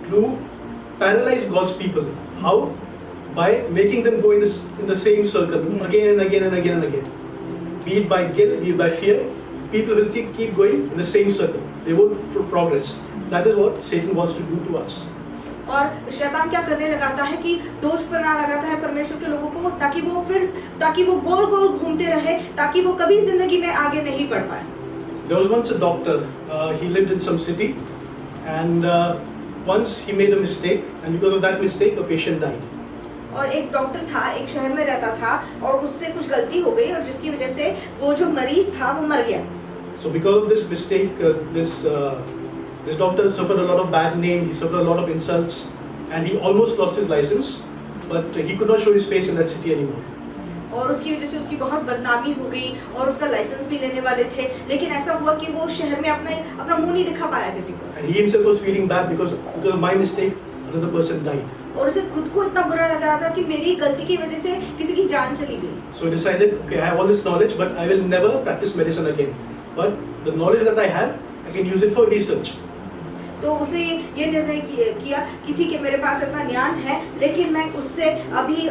to paralyze God's people. How? By making them go in the same circle again and again and again and again. Be it by guilt, be it by fear, people will keep going in the same circle. They won't progress. That is what Satan wants to do to us. और शैतान क्या करने लगाता है कि दोषपना लगाता है परमेश्वर के लोगों को, ताकि वो गोल गोल घूमते रहे, ताकि वो कभी जिंदगी में आगे नहीं बढ़ पाए। There was once a doctor. He lived in some city, And once he made a mistake, and because of that mistake, a patient died. और एक डॉक्टर था, एक शहर में रहता था और उससे कुछ गलती हो गई और जिसकी वजह से वो जो मरीज था वो मर गया। So because of this mistake, this doctor suffered a lot of bad name. He suffered a lot of insults, and he almost lost his license. But he could not show his face in that city anymore. और उसकी वजह से उसकी बहुत बदनामी हो गई और उसका लाइसेंस भी लेने वाले थे, लेकिन ऐसा हुआ कि वो शहर में अपना मुंह नहीं दिखा पाया किसी को। And he himself was feeling bad because of my mistake, another person died. और उसे खुद को इतना बुरा लग रहा था कि मेरी गलती की वजह से किसी की जान चली गई। So I decided, okay, I have all this knowledge, but I will never practice medicine again. But the knowledge that I have, I can use it for research. तो उसे ये निर्णय किया कि ठीक है, मेरे पास इतना ज्ञान है, लेकिन मैं उससे अभी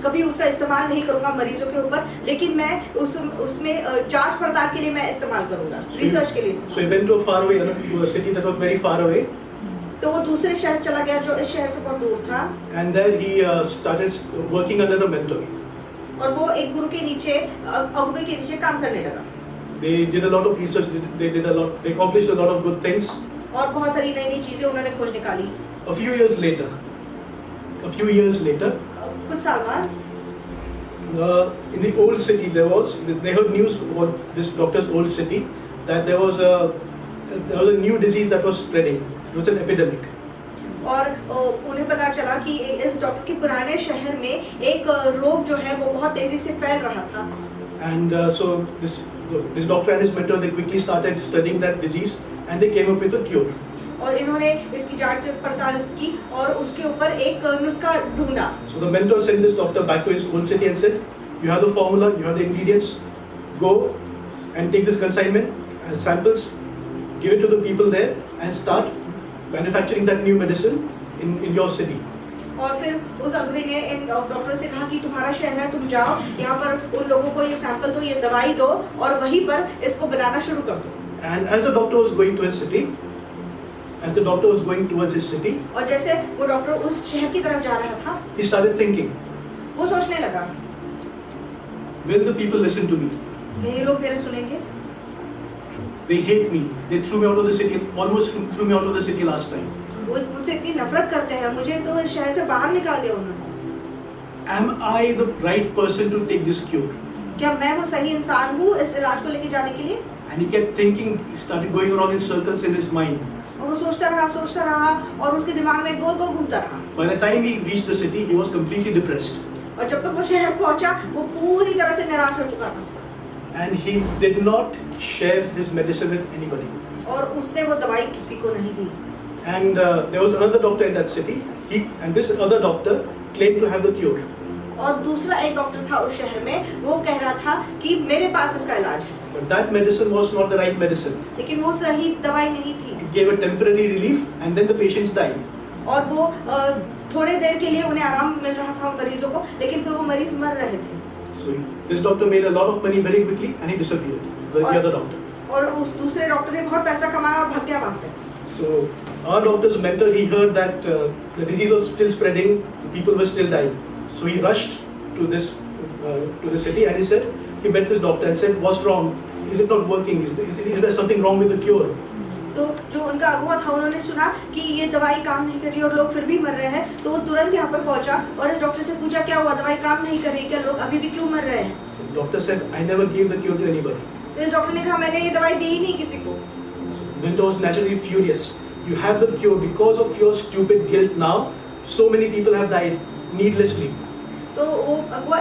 कभी उसका इस्तेमाल नहीं करूंगा मरीजों के ऊपर, लेकिन मैं उसमें जांच पड़ताल के लिए मैं इस्तेमाल करूंगा, रिसर्च के लिए। So he went to a far away, to a city that was very far away. तो वो दूसरे शहर चला गया जो इस शहर से बहुत दूर था। And there he started working under a mentor. और वो एक गुरु के नीचे, अगुवे के नीचे काम करने लगा। They did a lot of research. They accomplished a lot of good things. और बहुत सारी नई नई चीजें उन्होंने खोज निकाली। A few years later, कुछ साल बाद, in the old city, they heard news about this doctor's old city, that there was a new disease that was spreading. It was an epidemic. और उन्हें पता चला कि इस डॉक्टर के पुराने शहर में एक रोग जो है वो बहुत तेजी से फैल रहा था। And so this doctor and his mentor, they quickly started studying that disease, and they came up with a cure. और इन्होंने इसकी जांच पड़ताल की और उसके ऊपर एक नुस्खा ढूंढा। So the mentor sent this doctor back to his old city and said, "You have the formula, you have the ingredients. Go and take this consignment as samples, give it to the people there, and start manufacturing that new medicine in your city." और फिर उस अगुवे ने in doctor से कहा कि तुम्हारा शहर है, तुम जाओ यहाँ पर उन लोगों को ये सैंपल दो, ये दवाई दो और वहीं पर इसको बनाना शुरू कर दो। And as the doctor was going to his city, और जैसे वो डॉक्टर उस शहर की तरफ जा रहा था, he started thinking, वो सोचने लगा, will the people listen to me? ये लोग मेरे सुनेंगे? They hate me. They threw me out of the city. Almost threw me out of the city last time. वो मुझसे इतनी नफरत करते हैं, मुझे तो इस शहर से बाहर निकाल दिया उन्होंने। Am I the right person to take this cure? क्या मैं वो सही इंसान हूँ इस इलाज को लेके जाने के लिए? And he kept thinking, he started going around in circles in his mind. और वो सोचता रहा और उसके दिमाग में गोल गोल घूमता रहा। By the time he reached the city, he was completely depressed. और जब तक वो शहर पहुंचा, वो पूरी तरह से निराश हो चुका था। And he did not share his medicine with anybody. और उसने वो दवाई किसी को नहीं दी। And there was another doctor in that city. And this other doctor claimed to have the cure. और दूसरा एक डॉक्टर था उस शहर में, वो कह रहा था कि मेरे पास इसका इलाज है। But that medicine was not the right medicine. लेकिन वो सही दवाई नहीं थी। It gave a temporary relief, and then the patients died. और वो थोड़े देर के लिए उन्हें आराम मिल रहा था उन मरीजों को, लेकिन फिर वो मरीज मर रहे थे। So this doctor made a lot of money very quickly, and he disappeared. The other doctor. और उस दूसरे डॉक्टर ने बहुत पैसा कमाया और भाग गया वहाँ से। So our doctor's mentor, he heard that the disease was still spreading, the people were still dying. So he rushed to the city, and he said, he met this doctor and said, "What's wrong? Is it not working? Is there something wrong with the cure?" तो जो उनका अगुवा था, उन्होंने सुना कि ये दवाई काम नहीं कर रही और लोग फिर भी मर रहे हैं, तो वो तुरंत यहाँ पर पहुंचा और इस डॉक्टर से पूछा क्या हुआ, दवाई काम नहीं कर रही क्या, लोग अभी भी क्यों मर रहे हैं? So the doctor said, "I never gave the cure to anybody." तो इस डॉक्टर ने कहा मैंने ये दवाई दी ही नहीं किसी को। So Mentor was naturally furious. You have the cure because of your stupid guilt. Now so many people have died needlessly. तो वो अगुवा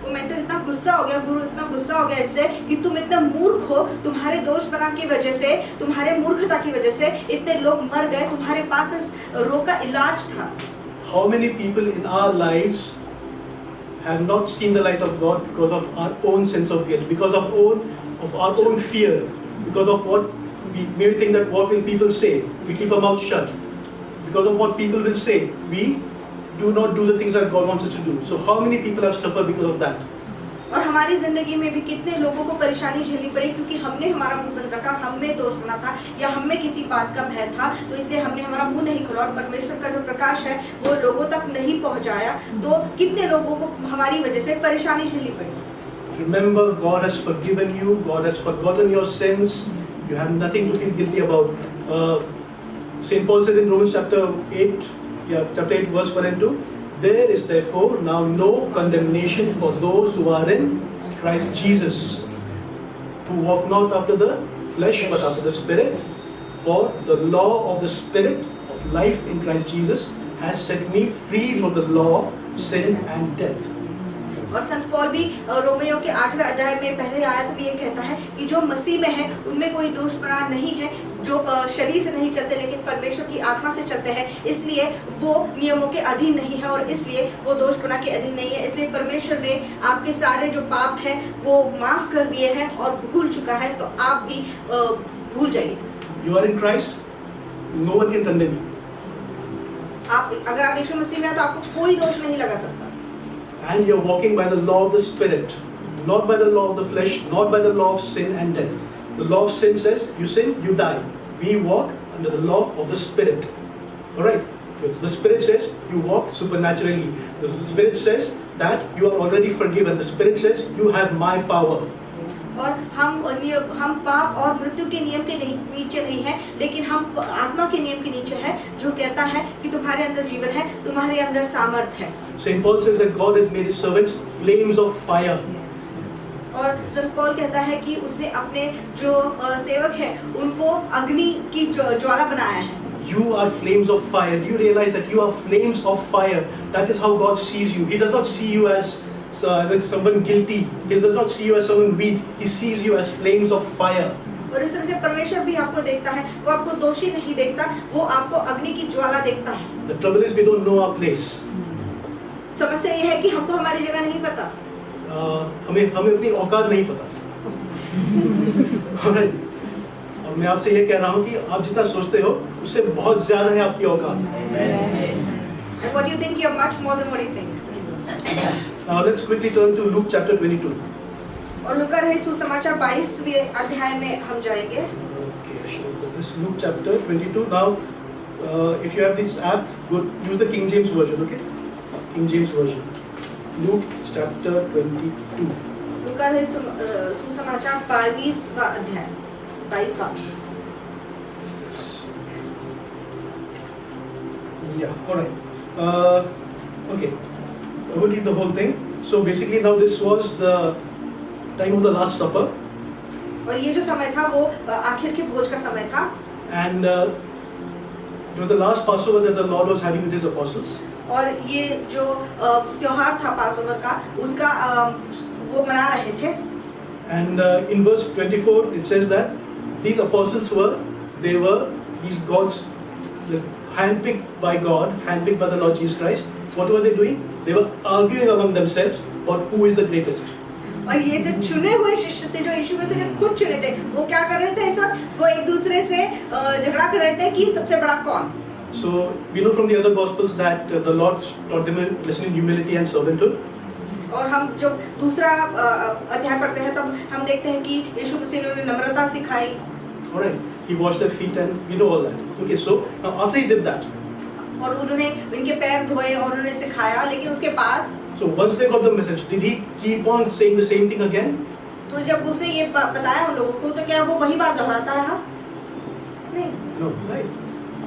वो मेंटर इतना गुस्सा हो गया, गुरु इतना गुस्सा हो गया इससे कि तुम इतना मूर्ख हो, तुम्हारे दोष बना की वजह से, तुम्हारे मूर्खता की वजह से इतने लोग मर गए, तुम्हारे पास इस रोग का इलाज था। How many people in our lives have not seen the light of God because of our own sense of guilt, because of our own fear, because of what we may think that what will people say, we keep our mouth shut, because of what people will say, we do not do the things that God wants us to do. So how many people have suffered because of that? और हमारी जिंदगी में भी कितने लोगों को परेशानी झेलनी पड़ी क्योंकि हमने हमारा मुंह बंद रखा, हमने दोष बना था या हमें किसी बात का भय था, तो इसलिए हमने हमारा मुंह नहीं खोला और परमेश्वर का जो प्रकाश है वो लोगों तक नहीं पहुंचाया, तो कितने लोगों को हमारी वजह से परेशानी झेलनी पड़ी। Remember, God has forgiven you. God has forgotten your sins. You have nothing to feel guilty about. St. Paul says in Romans chapter 8, chapter 8 verse 1 and 2, there is therefore now no condemnation for those who are in Christ Jesus, who walk not after the flesh but after the Spirit. For the law of the Spirit of life in Christ Jesus has set me free from the law of sin and death. और संत पौल भी Romeo के 8वें अध्याय में पहले आयत में ये कहता है कि जो मसीह में है उनमें कोई दोषपना नहीं है, जो शरीर से नहीं चलते लेकिन परमेश्वर की आत्मा से चलते हैं, इसलिए वो नियमों के अधीन नहीं है और इसलिए वो दोषपना के अधीन नहीं है। इसलिए परमेश्वर ने आपके सारे जो पाप है वो माफ कर दिए हैं और भूल चुका है, तो आप भी भूल जाइए। You are in Christ, no one can condemn you. आप अगर आप यीशु मसीह में हैं तो आपको कोई दोष नहीं लगा सकता। And you're walking by the law of the Spirit, not by the law of the flesh, not by the law of sin and death. The law of sin says, you sin, you die. We walk under the law of the Spirit. Alright? The Spirit says, you walk supernaturally. The Spirit says that you are already forgiven. The Spirit says, you have my power. और हम पाप और मृत्यु के नियम के नीचे नहीं है, लेकिन हम आत्मा के नियम के नीचे है, जो कहता है कि तुम्हारे अंदर जीवन है, तुम्हारे अंदर सामर्थ है। St. Paul says that God has made his servants flames of fire. और संत पौल कहता है कि उसने अपने जो सेवक है उनको अग्नि की ज्वाला बनाया है। You are flames of fire. Do you realize that you are flames of fire? That is how God sees you. He does not see you as someone guilty. He does not see you as someone weak. He sees you as flames of fire. और इस तरह से परमेश्वर भी आपको देखता है, वो आपको दोषी नहीं देखता, वो आपको अग्नि की ज्वाला देखता है। The trouble is we don't know our place. समस्या ये है कि हमको हमारी जगह नहीं पता। हमें अपनी औकात नहीं पता। Alright? और मैं आपसे ये कह रहा हूँ कि आप जितना सोचते हो उससे बहुत ज्यादा है आपकी औकात। And what you think, you're much more than what you think. Now let's quickly turn to Luke chapter 22. और लूका रचित सुसमाचार 22वें अध्याय में हम जाएंगे। Okay, this Luke chapter 22. Now, if you have this app, use the King James version, okay? King James version. Luke chapter 22. लूका रचित सुसमाचार 22वां अध्याय, 22वां। Yeah, all right. Okay, I will read the whole thing. So basically, now this was the time of the Last Supper. और ये जो समय था वो आखिर के भोज का समय था। And it was the last Passover that the Lord was having with his apostles. और ये जो त्योहार था पासोवर का, उसका वो मना रहे थे। And in verse 24 it says that these apostles were these gods, handpicked by God, handpicked by the Lord Jesus Christ. What were they doing? They were arguing among themselves about who is the greatest. और ये जो चुने हुए शिष्य थे, जो यीशु मसीह ने खुद चुने थे, वो क्या कर रहे थे इस वक्त? वो एक दूसरे से झगड़ा कर रहे थे कि सबसे बड़ा कौन। So we know from the other Gospels that the Lord taught them a lesson in humility and servanthood. और हम जब दूसरा अध्याय पढ़ते हैं तब हम देखते हैं कि यीशु मसीह ने उन्हें नम्रता सिखाई। Alright, he washed their feet and we know all that. Okay, so now after he did that, और उन्होंने इनके पैर धोए और उन्हें सिखाया, लेकिन उसके बाद so once they got the message, did he keep on saying the same thing again? तो जब उसने ये बताया उन लोगों को, तो क्या वो वही बात दोहराता रहा? नहीं। No, right.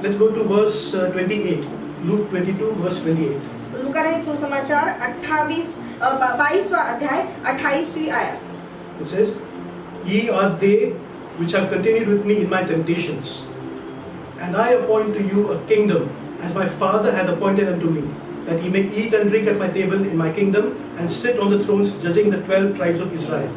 Let's go to verse 28. Luke 22 verse 28. लूका रचित सुसमाचार 22वां अध्याय 28वीं आयत। It says, "Ye are they which have continued with me in my temptations, and I appoint to you a kingdom, as my Father hath appointed unto me, that ye may eat and drink at my table in my kingdom, and sit on the thrones judging the 12 tribes of Israel."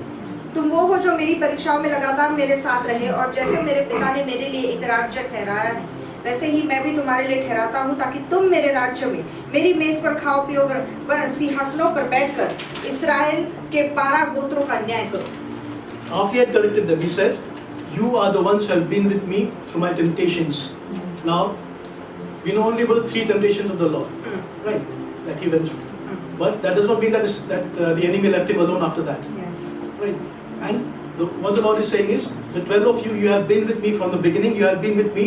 तुम वो हो जो मेरी परीक्षाओं में लगातार मेरे साथ रहे, और जैसे मेरे पिता ने मेरे लिए एक राज्य ठहराया है, वैसे ही मैं भी तुम्हारे लिए ठहराता हूँ, ताकि तुम मेरे राज्य में मेरी मेज पर खाओ पियो, वर सिंहासनों पर बैठकर इस्राएल के 12 गोत्रों का न्याय करो। After he had corrected them, he said, "You are the ones who have been with me through my temptations." Now, we know only about the 3 temptations of the Lord, right? That he went through. But that does not mean that the enemy left him alone after that, right? And what the Lord is saying is, the 12 of you have been with me from the beginning. You have been with me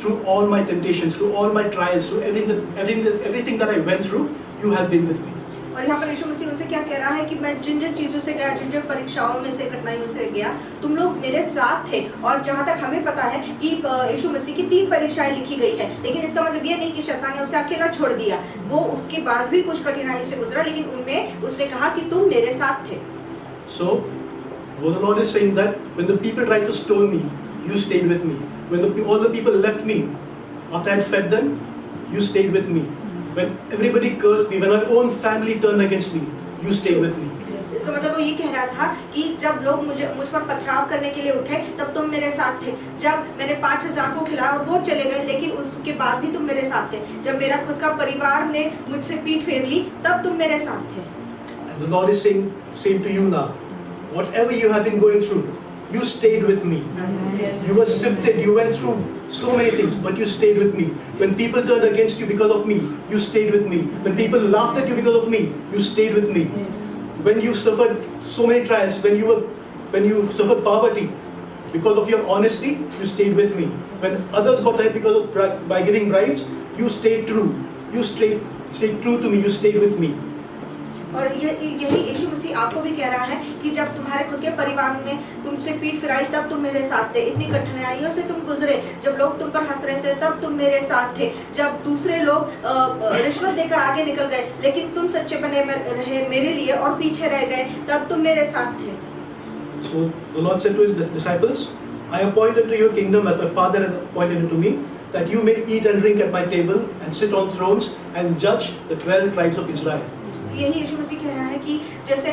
through all my temptations, through all my trials, through everything that I went through. You have been with me. और यहाँ पर यीशु मसीह उनसे क्या कह रहा है कि मैं जिन जिन चीज़ों से गया, जिन जिन परीक्षाओं में से, कठिनाइयों से गया, तुम लोग मेरे साथ थे। और जहाँ तक हमें पता है कि यीशु मसीह की 3 परीक्षाएं लिखी गई है, लेकिन इसका मतलब ये नहीं कि शैतान ने उसे अकेला छोड़ दिया। वो उसके बाद भी कुछ कठिनाइयों से गुजरा, लेकिन उनमें उसने कहा कि तुम मेरे साथ थे। So, what the Lord is saying that when the people tried to stone me, you stayed with me. When all the people left me, after I had fed them, you stayed with me. When everybody cursed me, when my own family turned against me, you stayed with me. इसका मतलब वो ये कह रहा था कि जब लोग मुझ पर पथराव करने के लिए उठे, तब तुम मेरे साथ थे। जब मैंने 5000 को खिलाया और वो चले गए, लेकिन उसके बाद भी तुम मेरे साथ थे। जब मेरा खुद का परिवार ने मुझसे पीठ फेर ली, तब तुम मेरे साथ थे। And the Lord is saying, same to you now. Whatever you have been going through, you stayed with me. Yes. You were sifted, you went through so many things, but you stayed with me. When people turned against you because of me, you stayed with me. When people laughed at you because of me, you stayed with me. Yes. When you suffered so many trials, when you suffered poverty, because of your honesty, you stayed with me. When others got ahead because of by giving bribes, you stayed true. You stayed true to me. You stayed with me. और यही यीशु मसीह आपको भी कह रहा है कि जब तुम्हारे खुद के परिवार ने तुमसे पीठ फिराई, तब तुम मेरे साथ थे। इतनी कठिनाइयों से तुम गुजरे, जब लोग तुम पर हंस रहे थे, तब तुम मेरे साथ थे। जब दूसरे लोग रिश्वत देकर आगे निकल गए, लेकिन तुम सच्चे बने रहे मेरे लिए और पीछे रह गए, तब तुम मेरे साथ थे। So the Lord said to his disciples, I appointed to your kingdom as my Father has appointed it to me, that you may eat and drink at my table and sit on thrones and judge the 12 tribes of Israel. यही यीशु मसीह कह रहा है कि जैसे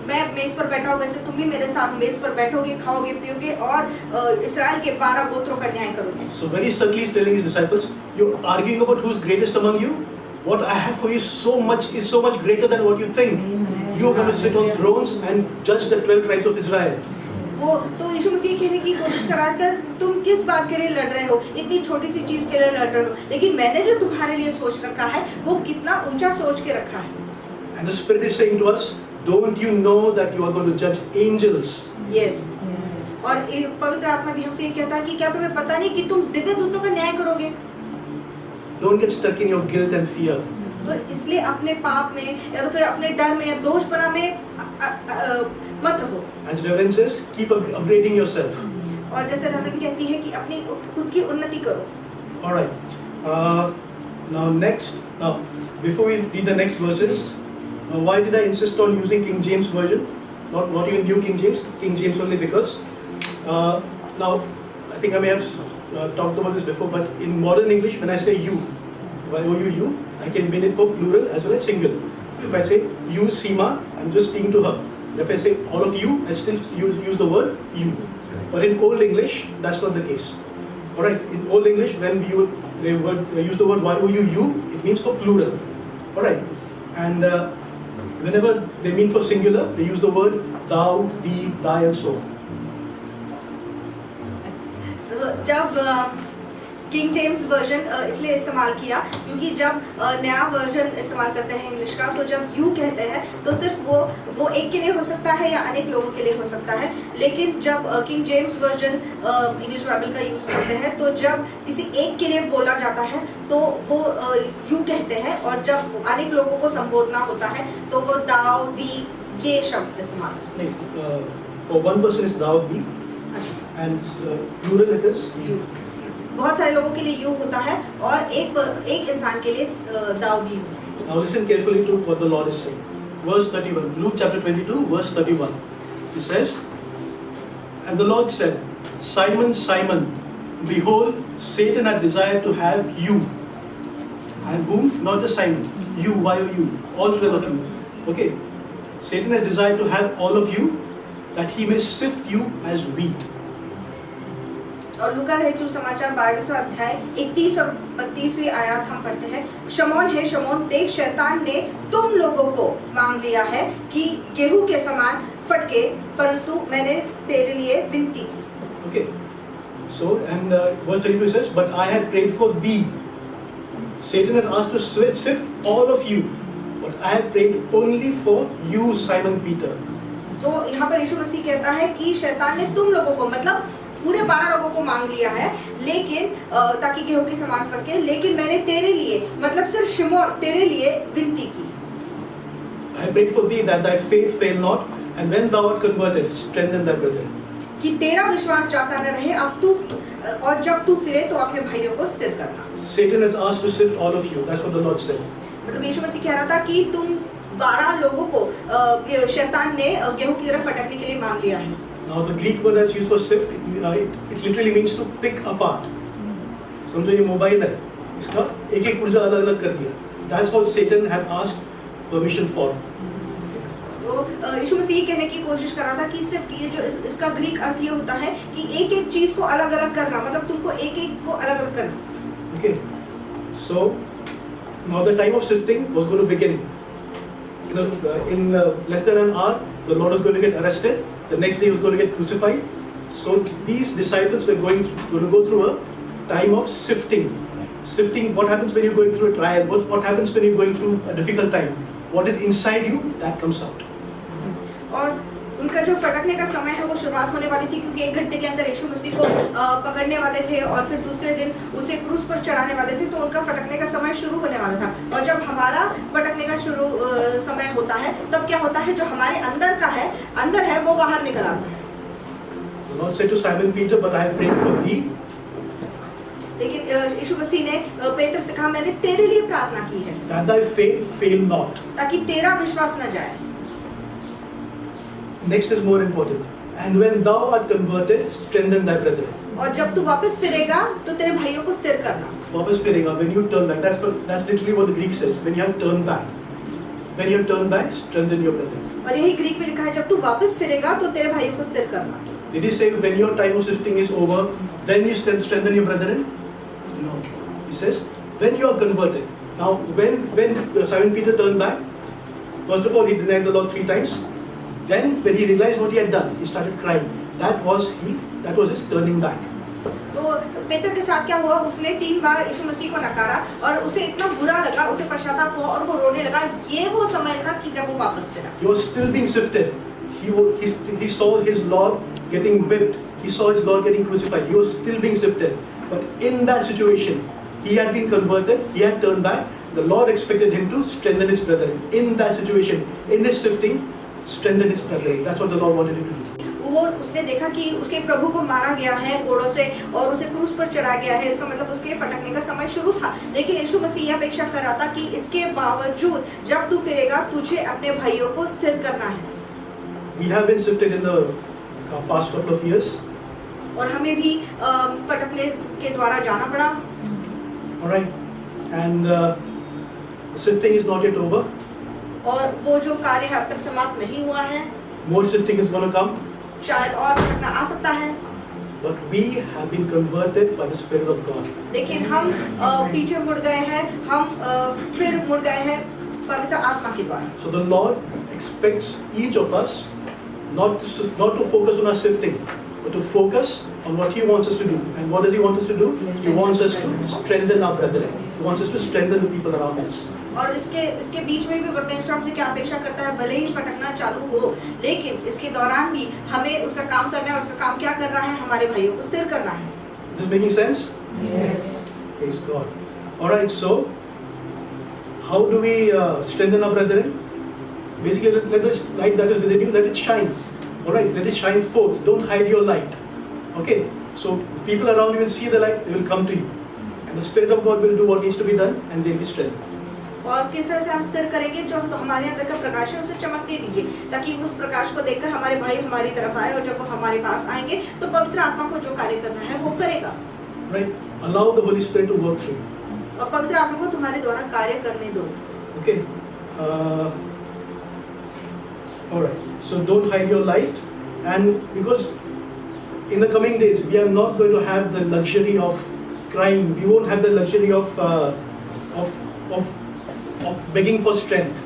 मैं मेज पर बैठा हूँ, वैसे तुम भी मेरे साथ मेज पर बैठोगे, खाओगे, पियोगे और इस्राएल के 12 गोत्रों का न्याय करोगे। So very subtly he's telling his disciples, you're arguing about who's greatest among you. What I have for you is so much greater than what you think. Amen. You're going to sit on thrones and judge the 12 tribes of Israel. वो तो यीशु मसीह कहने की कोशिश करा कर तुम किस बात के लिए लड़ रहे हो, इतनी छोटी सी चीज के लिए लड़ रहे हो, लेकिन मैंने जो तुम्हारे लिए सोच रखा है वो कितना ऊंचा सोच के रखा है। And the Spirit is saying to us, don't you know that you are going to judge angels? Yes. और पवित्र आत्मा भी हमसे ये कहता है कि क्या तुम्हें पता नहीं कि तुम दिव्य दूतों का न्याय करोगे? Don't get stuck in your guilt and fear. तो इसलिए अपने पाप में या तो फिर अपने डर में या दोषपना में मत रहो। As Reverend says, keep upgrading yourself. और जैसे रेवरेंड कहती है कि अपनी खुद की उन्नति करो। All right. Now before we read the next verses, why did I insist on using King James version? Not even New King James, King James only because now I think I may have talked about this before, but in modern English when I say you, you, I can mean it for plural as well as singular. If I say you Seema, I'm just speaking to her. If I say all of you, I still use the word you. But in Old English, that's not the case. All right. In Old English, when they use the word you, it means for plural. All right. And whenever they mean for singular, they use the word thou, thee, thy, and so on. जब king James version इसलिए इस्तेमाल किया क्योंकि जब नया version इस्तेमाल करते हैं इंग्लिश का, तो जब यू कहते हैं तो सिर्फ वो एक के लिए हो सकता है या अनेक लोगों के लिए हो सकता है। लेकिन जब king James version English Bible का यूज़ करते हैं, तो जब किसी एक के लिए बोला जाता है तो वो यू कहते हैं, और जब अनेक लोगों को संबोधना होता है तो वो दाव, दी, ये शब्द इस्तेमाल। For one person is thou, thee, and plural it is you. बहुत सारे लोगों के लिए यू होता है और एक इंसान के लिए दाव भी होता है। Now listen carefully to what the Lord is saying. Verse 31, Luke chapter 22, verse 31. It says, and the Lord said, Simon, Simon, behold, Satan had desired to have you. And whom? Not just Simon. You, you, all 12 of you. Okay. Satan has desired to have all of you, that he may sift you as wheat. और लूका रचित समाचार 22वां अध्याय 31 और 32वीं आयत हम पढ़ते हैं। शमौन है शमौन, देख शैतान ने तुम लोगों को मांग लिया है कि गेहूं के समान फटके, परंतु मैंने तेरे लिए विनती की। Okay. So and verse 32 says, but I had prayed for thee. Satan has asked to sift all of you, but I have prayed only for you, Simon Peter. तो यहाँ पर यीशु मसीह कहता है कि शैतान ने तुम लोगों को, मतलब पूरे 12 लोगों को मांग लिया है, लेकिन ताकि गेहूं के समान फटके, लेकिन मैंने तेरे लिए, मतलब सिर्फ शिमोन तेरे लिए विनती की। I prayed for thee that thy faith fail not, and when thou art converted, strengthen thy brethren. कि तेरा विश्वास जाता न रहे, अब तू और जब तू फिरे तो अपने भाइयों को स्थिर करना। Satan has asked to sift all of you. That's what the Lord said. मतलब यीशु मसीह कह रहा था कि तुम 12 लोगों को शैतान ने गेहूं की तरफ फटकने के लिए मांग लिया है। Now the Greek word that's used for sift, it literally means to pick apart. समझो ये मोबाइल है, इसका एक-एक पुर्जा अलग-अलग कर दिया. That's what Satan had asked permission for. तो यीशु मसीह ये कहने की कोशिश कर रहा था कि सिर्फ ये जो इसका ग्रीक अर्थ ये होता है कि एक-एक चीज को अलग-अलग करना, मतलब तुमको एक-एक को अलग-अलग करना। Okay, so now the time of sifting was going to begin. You know, in less than an hour, the Lord was going to get arrested. The next day, he was going to get crucified. So these disciples were going to go through a time of sifting. Sifting. What happens when you're going through a trial? What happens when you're going through a difficult time? What is inside you, that comes out. और उनका जो फटकने का समय है वो शुरुआत होने वाली थी, क्योंकि 1 घंटे के अंदर यीशु मसीह को पकड़ने वाले थे और फिर दूसरे दिन उसे क्रूस पर चढ़ाने वाले थे, तो उनका फटकने का समय शुरू होने वाला था। और जब हमारा फटकने का समय होता है, तब क्या होता है, जो हमारे अंदर है वो बाहर निकल आता है। The Lord said to Simon Peter, "But I have prayed for thee." लेकिन यीशु मसीह ने पेत्र से कहा, मैंने तेरे लिए प्रार्थना की है, That thy faith fail not. ताकि तेरा विश्वास न जाए। Next is more important. And when thou art converted, strengthen thy brethren. और जब तू वापस फिरेगा तो तेरे भाइयों को स्थिर करना। वापस फिरेगा, when you turn back. That's literally what the Greek says. When you have turned back. When you have turned back, strengthen your brethren. और यही ग्रीक में लिखा है, जब तू वापस फिरेगा तो तेरे भाइयों को स्थिर करना। Did he say when your time of sifting is over, then you strengthen your brethren? No. He says when you are converted. Now, when Simon Peter turned back, first of all he denied the Lord 3 times. Then, when he realized what he had done, he started crying. That was his turning back. तो पेत्र के साथ क्या हुआ, उसने 3 बार यीशु मसीह को नकारा और उसे इतना बुरा लगा, उसे पश्चाताप हुआ और वो रोने लगा। ये वो समय था कि जब वो वापस फिरा। He was still being sifted. He saw his Lord getting whipped. He saw his Lord getting crucified. He was still being sifted. But in that situation, he had been converted. He had turned back. The Lord expected him to strengthen his brethren. In that situation, in this sifting, strengthen his brethren. That's what the Lord wanted him to do. वो उसने देखा कि उसके प्रभु को मारा गया है कोड़ों से और उसे क्रूस पर चढ़ा गया है, इसका मतलब उसके फटकने का समय शुरू था। लेकिन यीशु मसीह यह अपेक्षा कर रहा था कि इसके बावजूद जब तू फिरेगा, तुझे अपने भाइयों को स्थिर करना है। We have been sifted in the past couple of years. और हमें भी फटकने के द्वारा जाना पड़ा। All right, and sifting is not yet over. और वो जो कार्य है अब तक समाप्त नहीं हुआ है। More sifting is going to come. शायद और फटकना आ सकता है। But we have been converted by the Spirit of God. लेकिन हम पीछे मुड़ गए हैं, हम फिर मुड़ गए हैं पवित्र आत्मा के द्वारा। So the Lord expects each of us not to focus on our sifting, but to focus on what He wants us to do. And what does He want us to do? He wants us to strengthen our brethren. He wants us to strengthen the people around us. और इसके बीच में भी परमेश्वर हमसे क्या अपेक्षा करता है, भले ही फटकना चालू हो, लेकिन इसके दौरान भी हमें उसका काम करना है। उसका काम क्या करना है? हमारे भाइयों को स्थिर करना है। Is this making sense? Yes. Praise God. All right. So, how do we strengthen our brethren? Basically, let the light that is within you, let it shine. All right. Let it shine forth. Don't hide your light. Okay. So people around you will see the light. They will come to you, and the Spirit of God will do what needs to be done, and they will be strengthened. और किस तरह से हम स्थिर करेंगे, जो हमारे अंदर का प्रकाश है उसे चमकने दीजिए, ताकि उस प्रकाश को देखकर हमारे भाई हमारी तरफ आए और जब वो हमारे पास आएंगे तो पवित्र आत्मा को जो कार्य करना है वो करेगा। Right? Allow the Holy Spirit to work through you. और पवित्र आत्मा को तुम्हारे द्वारा कार्य करने दो। Okay. All right. So don't hide your light, and because in the coming days we are not going to have the luxury of crying. We won't have the luxury of begging for strength.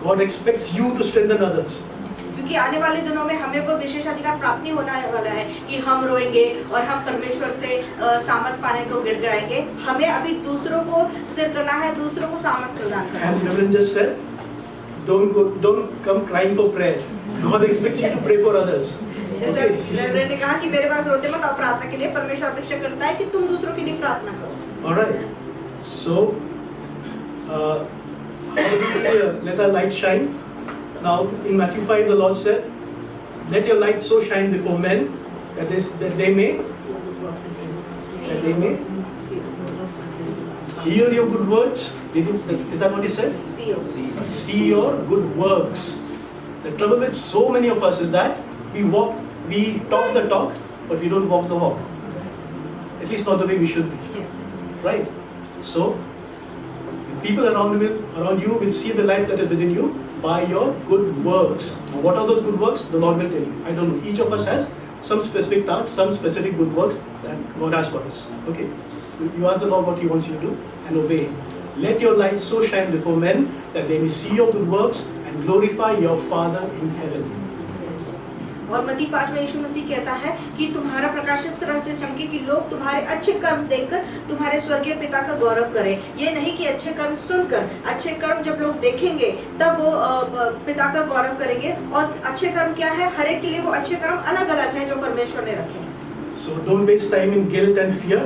God expects you to strengthen others. क्योंकि आने वाले दिनों में हमें वो विशेषाधिकार प्राप्ति होना वाला है कि हम रोएंगे और हम परमेश्वर से सामर्थ पाने को गिड़गिड़ाएंगे। हमें अभी दूसरों को स्थिर करना है, दूसरों को सामर्थ प्रदान करना As है। Reverend just said, don't come crying for prayer. God expects you to pray for others. जैसे रेवरेंड ने कहा कि मेरे पास रोते मत आओ प्रार्थना के लिए, परमेश्वर अपेक्षा करता है कि तुम दूसरों के लिए प्रार्थना करो। All right. So, how do we let our light shine? Now in Matthew 5 the Lord said, let your light so shine before men that they may hear your good words. Is that what he said? See your good works. The trouble with so many of us is that we talk the talk, but we don't walk the walk. At least not the way we should be. Right? So, the people around you will see the light that is within you by your good works. Now, what are those good works? The Lord will tell you. I don't know. Each of us has some specific tasks, some specific good works that God has for us. Okay? So you ask the Lord what He wants you to do and obey Him. Let your light so shine before men that they may see your good works and glorify your Father in heaven. और मत्ती 5 में यीशु मसीह कहता है कि तुम्हारा प्रकाश इस तरह से चमके कि लोग तुम्हारे अच्छे कर्म देखकर तुम्हारे स्वर्गीय पिता का गौरव करें। ये नहीं कि अच्छे कर्म सुनकर, अच्छे कर्म जब लोग देखेंगे तब वो पिता का गौरव करेंगे। और अच्छे कर्म क्या है? हर एक के लिए वो अच्छे कर्म अलग अलग हैं जो परमेश्वर ने रखे हैं। So don't waste time in guilt and fear.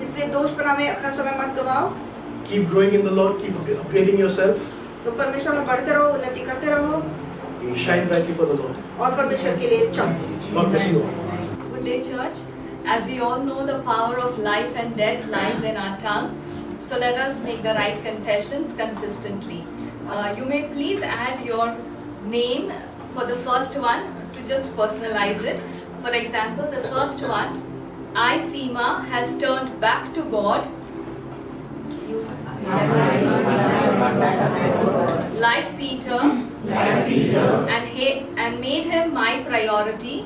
इसलिए दोषपना में अपना समय मत गवाओ। Keep growing in the Lord, keep upgrading yourself. तो परमेश्वर में बढ़ते रहो, उन्नति करते रहो। Shine brightly for the Lord. और परमेश्वर के लिए चमको। God bless you all. Good day, church. As we all know, the power of life and death lies in our tongue. So let us make the right confessions consistently. You may please add your name for the first one to just personalize it. For example, the first one, I, Seema, has turned back to God. Like Peter, and made him my priority,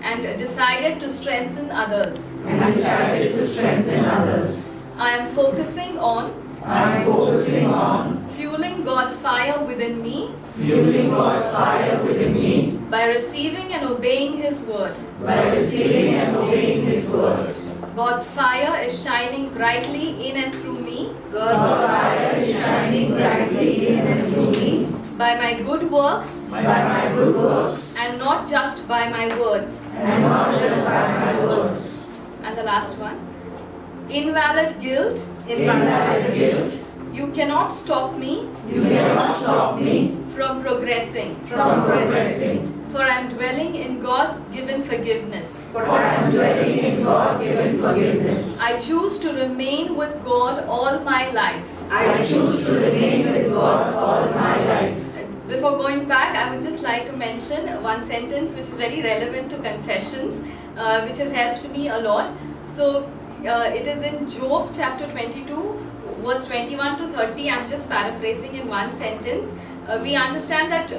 and decided to strengthen others. I am focusing on fueling God's fire within me, by receiving and obeying His word. God's fire is shining brightly in and through me. By my good works, and not just by my words. And the last one, invalid guilt. You cannot stop me from progressing. For I am dwelling in God-given forgiveness. I choose to remain with God all my life. Before going back, I would just like to mention one sentence which is very relevant to confessions, which has helped me a lot. So it is in Job chapter 22, verse 21 to 30. I'm just paraphrasing in one sentence. We understand that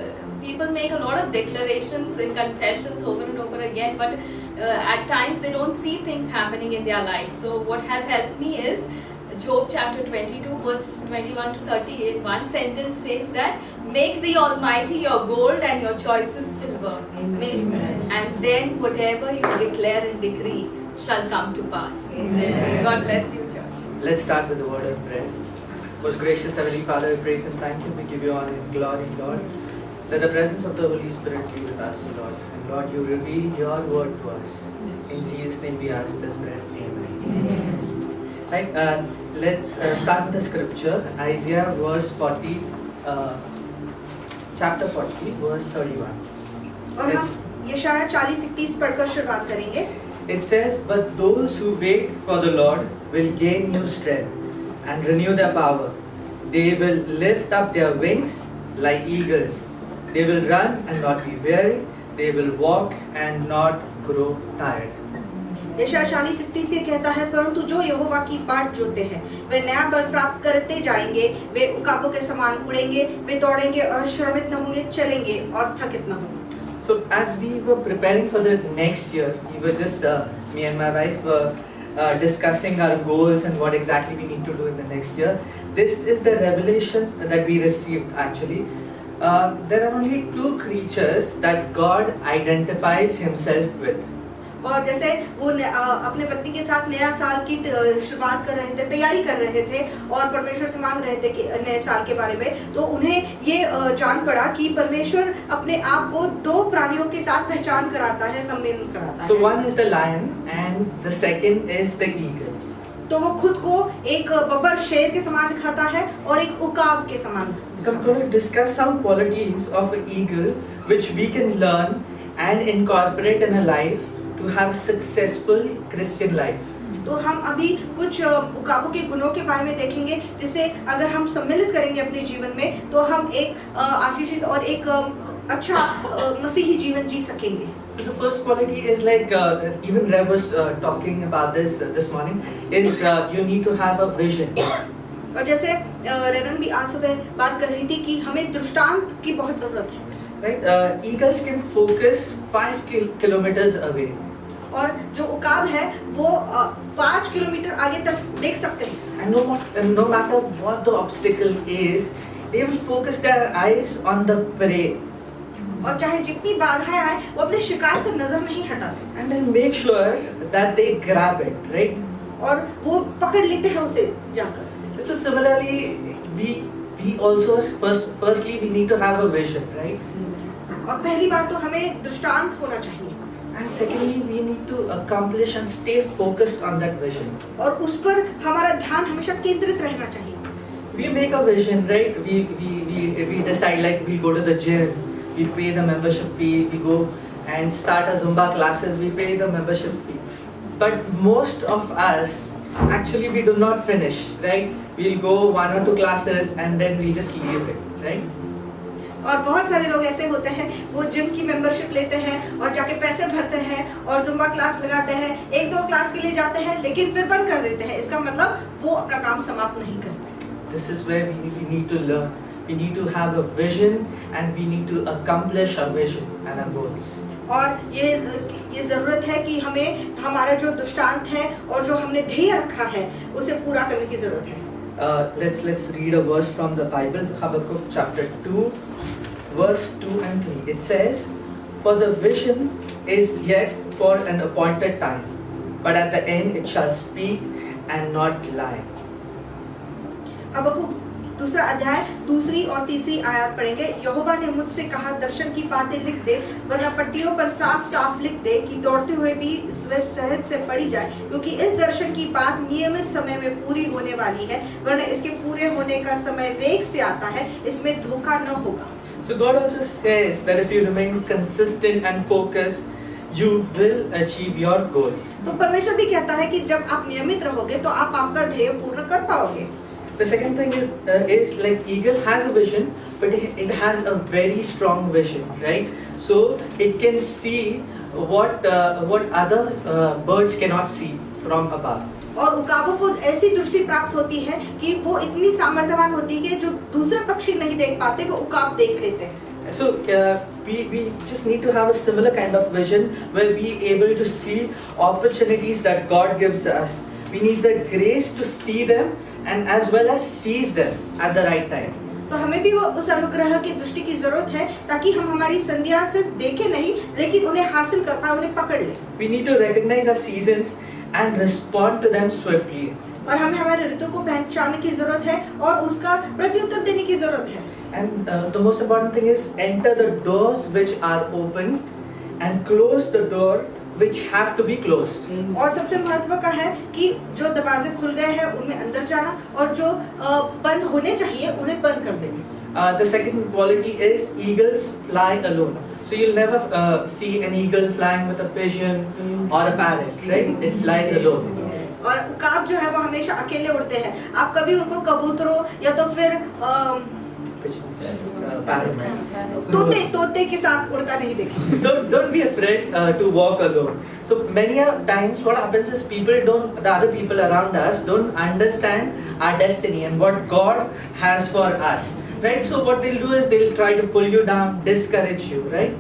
people make a lot of declarations in confessions over and over again, but at times they don't see things happening in their lives. So what has helped me is Job chapter 22 verse 21 to 30. In one sentence says that, make the Almighty your gold and your choicest silver. Amen. And then whatever you declare and decree shall come to pass. Amen. God bless you, church. Let's start with the word of prayer. Most gracious Heavenly Father, we praise and thank you. We give you honor and glory, Lord. Let the presence of the Holy Spirit be with us, Lord. And Lord, you reveal your word to us. In Jesus' name we ask this prayer. Amen. Right, let's start with the scripture. Isaiah chapter 40, verse 31. और हम यशायाह 40:31 पढ़कर शुरुआत करेंगे। It says, but those who wait for the Lord will gain new strength and renew their power. They will lift up their wings like eagles. They will run and not be weary. They will walk and not grow tired. यशायाह 40:31 ये कहता है, परंतु जो यहोवा की बाट जोते हैं वे नया बल प्राप्त करते जाएंगे, वे उकाबों के समान उड़ेंगे, वे दौड़ेंगे और श्रमित न होंगे, चलेंगे और थकित न होंगे। So as we were preparing for the next year, we were just me and my wife were discussing our goals and what exactly we need to do in the next year. This is the revelation that we received actually. There are only two creatures that God identifies Himself with. और जैसे वो अपने पत्नी के साथ नया साल की शुरुआत कर रहे थे, तैयारी कर रहे थे और परमेश्वर से मांग रहे थे कि नए साल के बारे में, तो उन्हें ये जान पड़ा कि परमेश्वर अपने आप को दो प्राणियों के साथ पहचान कराता है, सम्मेलन कराता है। So one is the lion and the second is the eagle. तो वो खुद को एक बब्बर शेर के समान दिखाता है और एक उकाब के समान So I'm going to discuss some qualities of an eagle which we can learn and incorporate in a life to have a successful Christian life. तो हम अभी कुछ उकाबों के गुणों के बारे में देखेंगे जिसे अगर हम सम्मिलित करेंगे अपने जीवन में तो हम एक आशीषित और एक अच्छा मसीही जीवन जी सकेंगे. So the first quality is like even Rev was talking about this morning is you need to have a vision. और जैसे रेवरेंड भी आज सुबह बात कर रही थी कि हमें दृष्टांत की बहुत जरूरत है. Right? Eagles can focus 5 kilometers away. और जो उकाब है वो 5 किलोमीटर आगे तक देख सकते हैं. And no matter what the obstacle is, they will focus their eyes on the prey. और चाहे जितनी बाधाएं आए वो अपने शिकार से नजर नहीं हटाते. And then make sure that they grab it, right? और वो पकड़ लेते हैं उसे जाकर. So similarly, we also firstly we need to have a vision, right? और पहली बात तो हमें दृष्टांत होना चाहिए. And secondly, we need to accomplish and stay focused on that vision. और उस पर हमारा ध्यान हमेशा केंद्रित रहना चाहिए. We make a vision, right? We decide like we go to the gym, we pay the membership fee, we go and start a Zumba classes, we pay the membership fee. But most of us actually we do not finish, right? We'll go 1 or 2 classes and then we just leave it, right? और बहुत सारे लोग ऐसे होते हैं वो gym की membership लेते हैं और जाके पैसे भरते हैं और जुम्बा क्लास लगाते हैं, 1-2 क्लास के लिए जाते हैं लेकिन फिर बंद कर देते हैं. इसका मतलब वो अपना काम समाप्त नहीं करते. This is where we need to learn. We need to have a vision and we need to accomplish our vision and our goals. और ये जरूरत है कि हमें हमारा जो दृष्टांत है और जो हमने ध्येय रखा है उसे पूरा करने की जरूरत है. Let's read a verse from the Bible, Habakkuk chapter 2, verse 2 and 3. It says, "For the vision is yet for an appointed time, but at the end it shall speak and not lie." हबक्कुक 2 अध्याय 2 और 3 आयत पढ़ेंगे. यहोवा ने मुझसे कहा, दर्शन की बातें लिख दे, वरना पट्टियों पर साफ साफ लिख दे कि दौड़ते हुए भी वे सहज से पढ़ी जाए, क्योंकि इस दर्शन की बात नियमित समय में पूरी होने वाली है, वरना इसके पूरे होने का समय वेग से आता है, इसमें धोखा न होगा. So God also says that if you remain consistent and focused, you will achieve your goal. तो परमेश्वर भी कहता है कि जब आप नियमित रहोगे तो आप आपका ध्येय पूर्ण कर पाओगे. The second thing is like eagle has a vision, but it has a very strong vision, right? So it can see what other birds cannot see from above. और उकाबों को ऐसी दृष्टि प्राप्त होती है कि वो इतनी सामर्थ्यवान होती है कि जो दूसरे पक्षी नहीं देख पाते वो उकाब देख लेते हैं. So we just need to have a similar kind of vision where we able to see opportunities that God gives us. We need the grace to see them and as well as seize them at the right time. तो हमें भी वो उस अनुग्रह की दृष्टि की जरूरत है ताकि हम हमारी संधियां सिर्फ देखें नहीं लेकिन उन्हें हासिल कर पाए, उन्हें पकड़ लें. We need to recognize our seasons and respond to them swiftly. और हमें हमारे ऋतु को पहचानने की जरूरत है और उसका प्रत्युत्तर देने की जरूरत है. And the most important thing is enter the doors which are open and close the door which have to be closed. और सबसे महत्व का है कि जो दरवाजे खुल गए हैं उनमें अंदर जाना और जो बंद होने चाहिए उन्हें बंद कर देना. The second quality is eagles fly alone. So you'll never see an eagle flying with a pigeon or a parrot, right? It flies alone. और उकाब जो है वो हमेशा अकेले उड़ते हैं. आप कभी उनको कबूतरों या तो फिर Pigeons, parrots. तोते के साथ उड़ता नहीं देखेंगे. Don't be afraid to walk alone. So many a times what happens is the other people around us don't understand our destiny and what God has for us, right? So what they'll do is they'll try to pull you down, discourage you, right?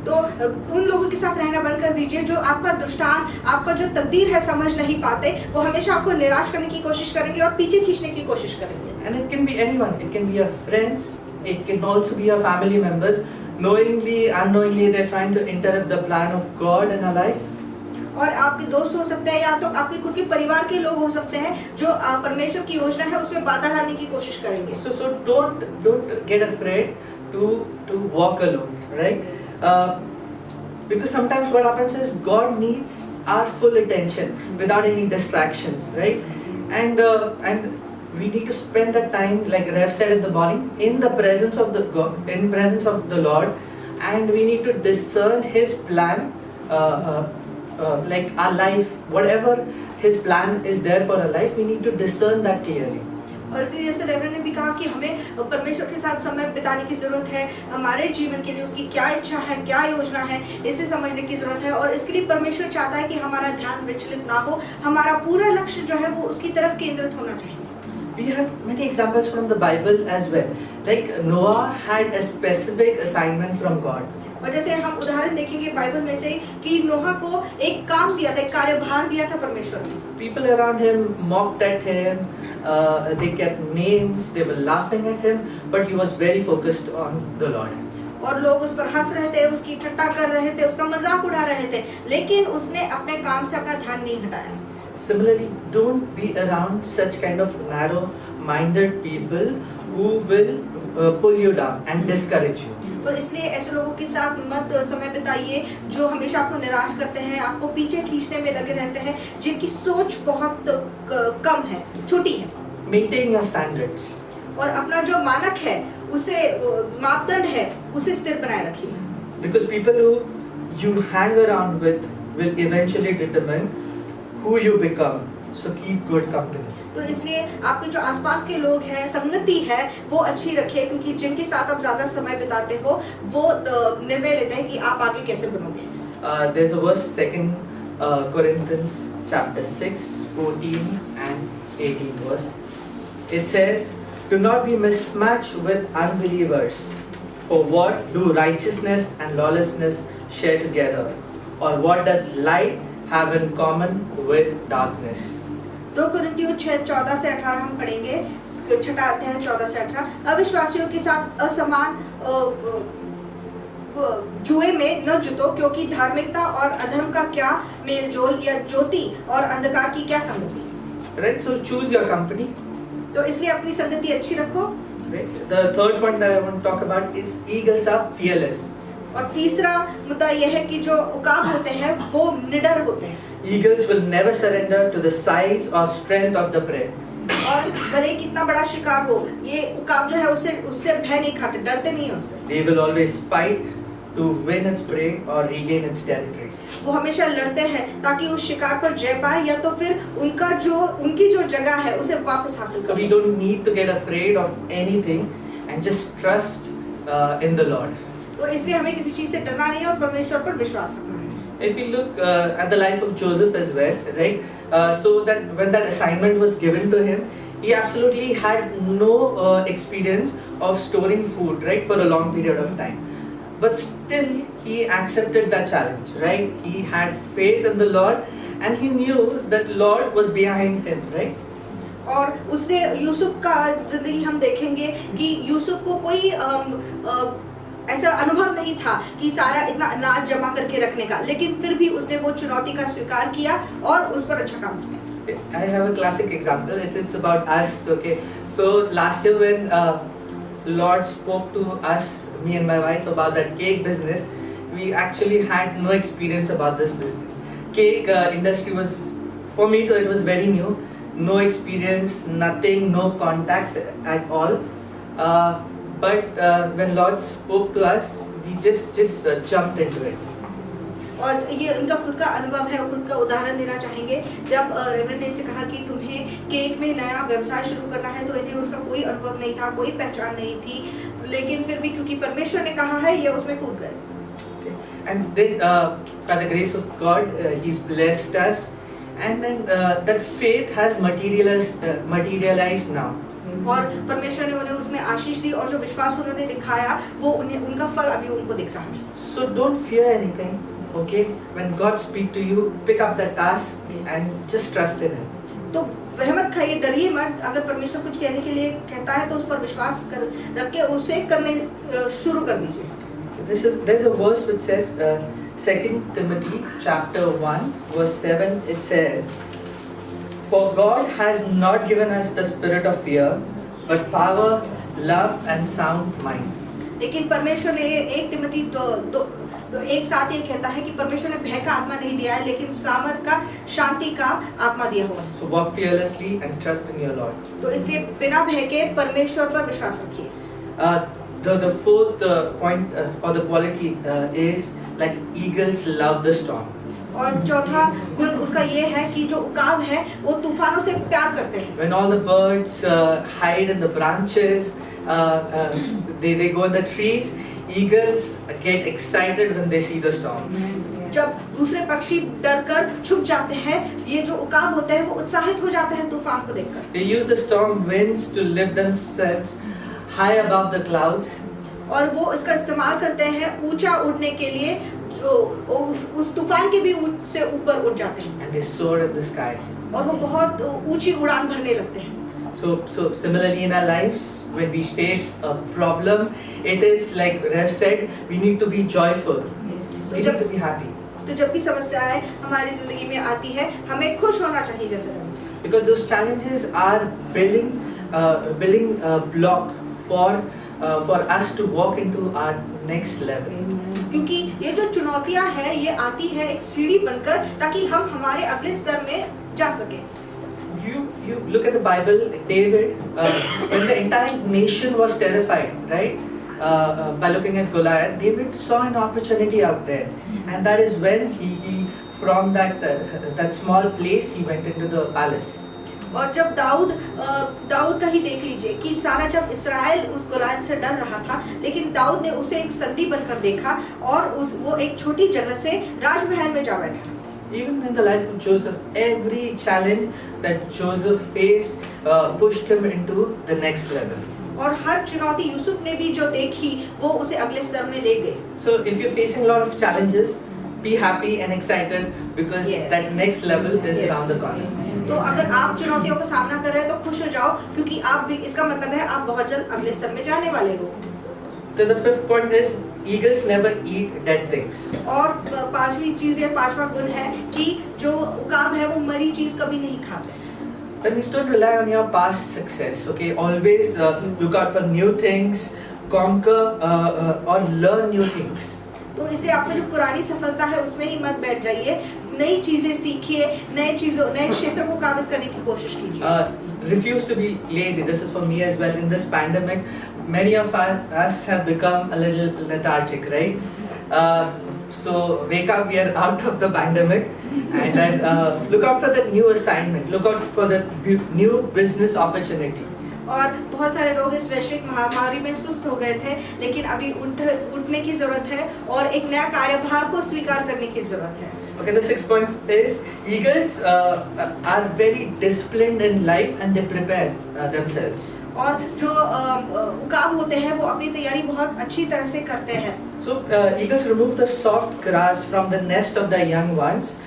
तो उन लोगों के साथ रहना बंद कर दीजिए जो आपका दृष्टांत, आपका जो तकदीर है समझ नहीं पाते. वो हमेशा आपको निराश करने की कोशिश करेंगे और पीछे खींचने की कोशिश करेंगे. And it can be anyone. It can be your friends. It can also be your family members. Knowingly, unknowingly, they're trying to interrupt the plan of God in our life. और आपके दोस्त हो सकते हैं या तो आपके खुद के परिवार के लोग हो सकते हैं जो परमेश्वर की योजना है उसमें बाधा डालने की कोशिश करेंगे. So don't get afraid to walk alone, right? Because sometimes what happens is God needs our full attention without any distractions, right? and we need to spend that time, like Rev said in the morning, in the presence of the God, in presence of the Lord, and we need to discern His plan, like our life, whatever His plan is there for our life, we need to discern that clearly. और इसलिए जैसे reverend ने भी कहा कि हमें परमेश्वर के साथ समय बिताने की जरूरत है, हमारे जीवन के लिए उसकी क्या इच्छा है, क्या योजना है, इसे समझने की जरूरत है। और इसके लिए परमेश्वर चाहता है कि हमारा ध्यान विचलित ना हो, हमारा पूरा लक्ष्य जो है वो उसकी तरफ केंद्रित होना चाहिए। We have many examples from the Bible as well. Like Noah had a specific assignment from God. और जैसे हम उदाहरण देखेंगे बाइबल में से कि नोहा को एक काम दिया था, एक कार्यभार दिया था परमेश्वर ने। People around him mocked at him, they kept names, they were laughing at him, but he was very focused on the Lord. और लोग उस पर हंस रहे थे, उसकी ठट्टा कर रहे थे, उसका मजाक उड़ा रहे थे, लेकिन उसने अपने काम से अपना ध्यान नहीं हटाया। Similarly, don't be around such kind of narrow-minded people who will pull you down and discourage you. तो इसलिए ऐसे लोगों के साथ मत समय बिताइए जो हमेशा आपको निराश करते हैं, आपको पीछे खींचने में लगे रहते हैं, जिनकी सोच बहुत कम है, छोटी है। Maintain your standards. और अपना जो मानक है, उसे मापदंड है, उसे स्थिर बनाए रखिए। Because people who you hang around with will eventually determine who you become. So keep good company. तो इसलिए आपके जो आसपास के लोग हैं, संगति है, वो अच्छी रखिए, क्योंकि जिनके साथ आप ज्यादा समय बिताते हो वो निर्णय लेते हैं कि आप आगे कैसे बनोगे। There's a verse, 2 Corinthians chapter 6, 14 and 18 verse. It says, "Do not be mismatched with unbelievers. For what do righteousness and lawlessness share together? Or what does light have in common with darkness?" 2 कुरिन्थियों 6:14 से 18 हम पढ़ेंगे, 6 अध्याय 14 से 18। अविश्वासियों के साथ असमान जुए में न जुटो, क्योंकि धार्मिकता और अधर्म का क्या मेल जोल, या ज्योति और अंधकार की क्या संगति। Right, so choose your company. तो इसलिए अपनी संगति अच्छी रखो। Right. The third point that I want to talk about is eagles are fearless. और तीसरा मुद्दा यह है कि जो उकाब होते हैं वो निडर होते हैं। Eagles will never surrender to the size or strength of the prey. और भले ही कितना बड़ा शिकार हो, ये उकाब जो है उससे भय नहीं खाते, डरते नहीं है उससे। They will always fight to win its prey or regain its territory. वो हमेशा लड़ते हैं ताकि उस शिकार पर जय पाए, या तो फिर उनकी जो जगह है उसे वापस हासिल So we करें। don't need to get afraid of anything and just trust in the Lord. तो इसलिए हमें किसी चीज से डरना नहीं है और परमेश्वर पर विश्वास रखना है। If we look at the life of Joseph as well, right? So that when that assignment was given to him, he absolutely had no experience of storing food, right, for a long period of time. But still, he accepted that challenge, right? He had faith in the Lord, and he knew that Lord was behind him, right? और उसने यूसुफ का जिंदगी हम देखेंगे कि यूसुफ को कोई ऐसा अनुभव नहीं था कि सारा इतना अनाज जमा करके रखने का, लेकिन फिर भी उसने वो चुनौती का स्वीकार किया और उस पर अच्छा काम किया। I have a classic example. It's about us. Okay, so last year when Lord spoke to us, me and my wife, about that cake business, we actually had no experience about this business. Cake industry was, for me, it was very new. No experience, nothing, no contacts at all. But when Lord spoke to us, we just jumped into it. और ये उनका खुद का अनुभव है, खुद का उदाहरण देना चाहेंगे। जब रेवरेंड ने इनसे कहा कि तुम्हें केक में नया व्यवसाय शुरू करना है, तो इन्हें उसका कोई अनुभव नहीं था, कोई पहचान नहीं थी, लेकिन फिर भी क्योंकि परमेश्वर ने कहा है, ये उसमें कूद गए। And then by the grace of God, He's blessed us, and then that faith has materialized now. और परमेश्वर ने उन्हें उसमें आशीष दी, और जो विश्वास उन्होंने दिखाया वो उनका फल अभी उनको दिख रहा है। So don't fear anything, okay? When God speak to you, pick up the task and just trust in Him. तो वह मत खाइए, डरिए मत। अगर परमेश्वर कुछ कहने के लिए कहता है तो उस पर विश्वास रख के उसे करने शुरू कर दीजिए। There's a verse which says 2 Timothy chapter 1 verse 7. It says, "For God has not given us the spirit of fear, but power, love and sound mind." लेकिन परमेश्वर ने 1 तिमोथी तो एक साथ ये कहता है कि परमेश्वर ने भय का आत्मा नहीं दिया है, लेकिन सामर्थ का, शांति का आत्मा दिया हुआ है। So walk fearlessly and trust in your Lord. तो इसलिए बिना भय के परमेश्वर पर विश्वास रखिए। The fourth point or the quality is like eagles love the storm. और चौथा गुण उसका ये है कि जो उकाब है वो तूफानों से प्यार करते हैं। When all the birds hide in the branches, they go in the trees, eagles get excited when they see the storm. जब दूसरे पक्षी डरकर छुप जाते हैं, ये जो उकाब होते हैं वो उत्साहित हो जाते हैं तूफान को देखकर। They use the storm winds to lift themselves high above the clouds. और वो इसका इस्तेमाल करते हैं ऊंचा उड़ने के लिए, जो उस तूफान के भी से ऊपर उड़ जाते हैं। And they soar in the sky. और वो बहुत ऊंची उड़ान भरने लगते हैं। So similarly in our lives, when we face a problem, it is like Rev said, we need to be joyful. We need to be happy. तो जब भी समस्याएं हमारी जिंदगी में आती है, हमें खुश होना चाहिए जैसे। Because those challenges are building a block for us to walk into our next level. क्योंकि ये जो चुनौतियां हैं, ये आती है एक सीढ़ी बनकर, ताकि हम हमारे अगले स्तर में जा सकें। You look at the Bible, David, when the entire nation was terrified, right? By looking at Goliath, David saw an opportunity out there, and that is when he from that small place he went into the palace. और जब दाऊद का ही देख लीजिए कि सारा जब इस्राएल उस Goliath से डर रहा था, लेकिन दाऊद ने उसे एक संधि बनकर देखा और वो एक छोटी जगह से राजमहल में जा बैठा। Even in the life of Joseph, every challenge that Joseph faced pushed him into the next level. और हर चुनौती यूसुफ ने भी जो देखी, वो उसे अगले स्तर में ले गई। So if you're facing a lot of challenges, be happy and excited because that next level is around the corner. तो अगर आप चुनौतियों का सामना कर रहे हैं तो खुश हो जाओ, क्योंकि आप भी, इसका मतलब है आप बहुत जल्द अगले स्तर में जाने वाले हो। Then the fifth point is eagles never eat dead things. और पांचवा गुण है कि जो उकाब है वो मरी चीज कभी नहीं खाते। That means don't rely on your past success. Okay, always look out for new things, conquer or learn new things. तो इसलिए आपको जो पुरानी सफलता है उसमें ही मत बैठ जाइए, नई चीजें सीखिए, नए क्षेत्र को काबिज करने की कोशिश कीजिए। Refuse to be lazy. This is for me as well. In this pandemic, many of us have become a little lethargic, right? So wake up, we are out of the pandemic, and then look out for the new assignment, look out for the new business opportunity. और बहुत सारे लोग इस वैश्विक महामारी में सुस्त हो गए थे, लेकिन अभी उठने की जरूरत है और एक नया कार्यभार को स्वीकार करने की जरूरत है। Okay, the sixth point is eagles are very disciplined in life and they prepare themselves. और जो उकाब होते हैं वो अपनी तैयारी बहुत अच्छी तरह से करते हैं। So eagles remove the soft grass from the nest of the young ones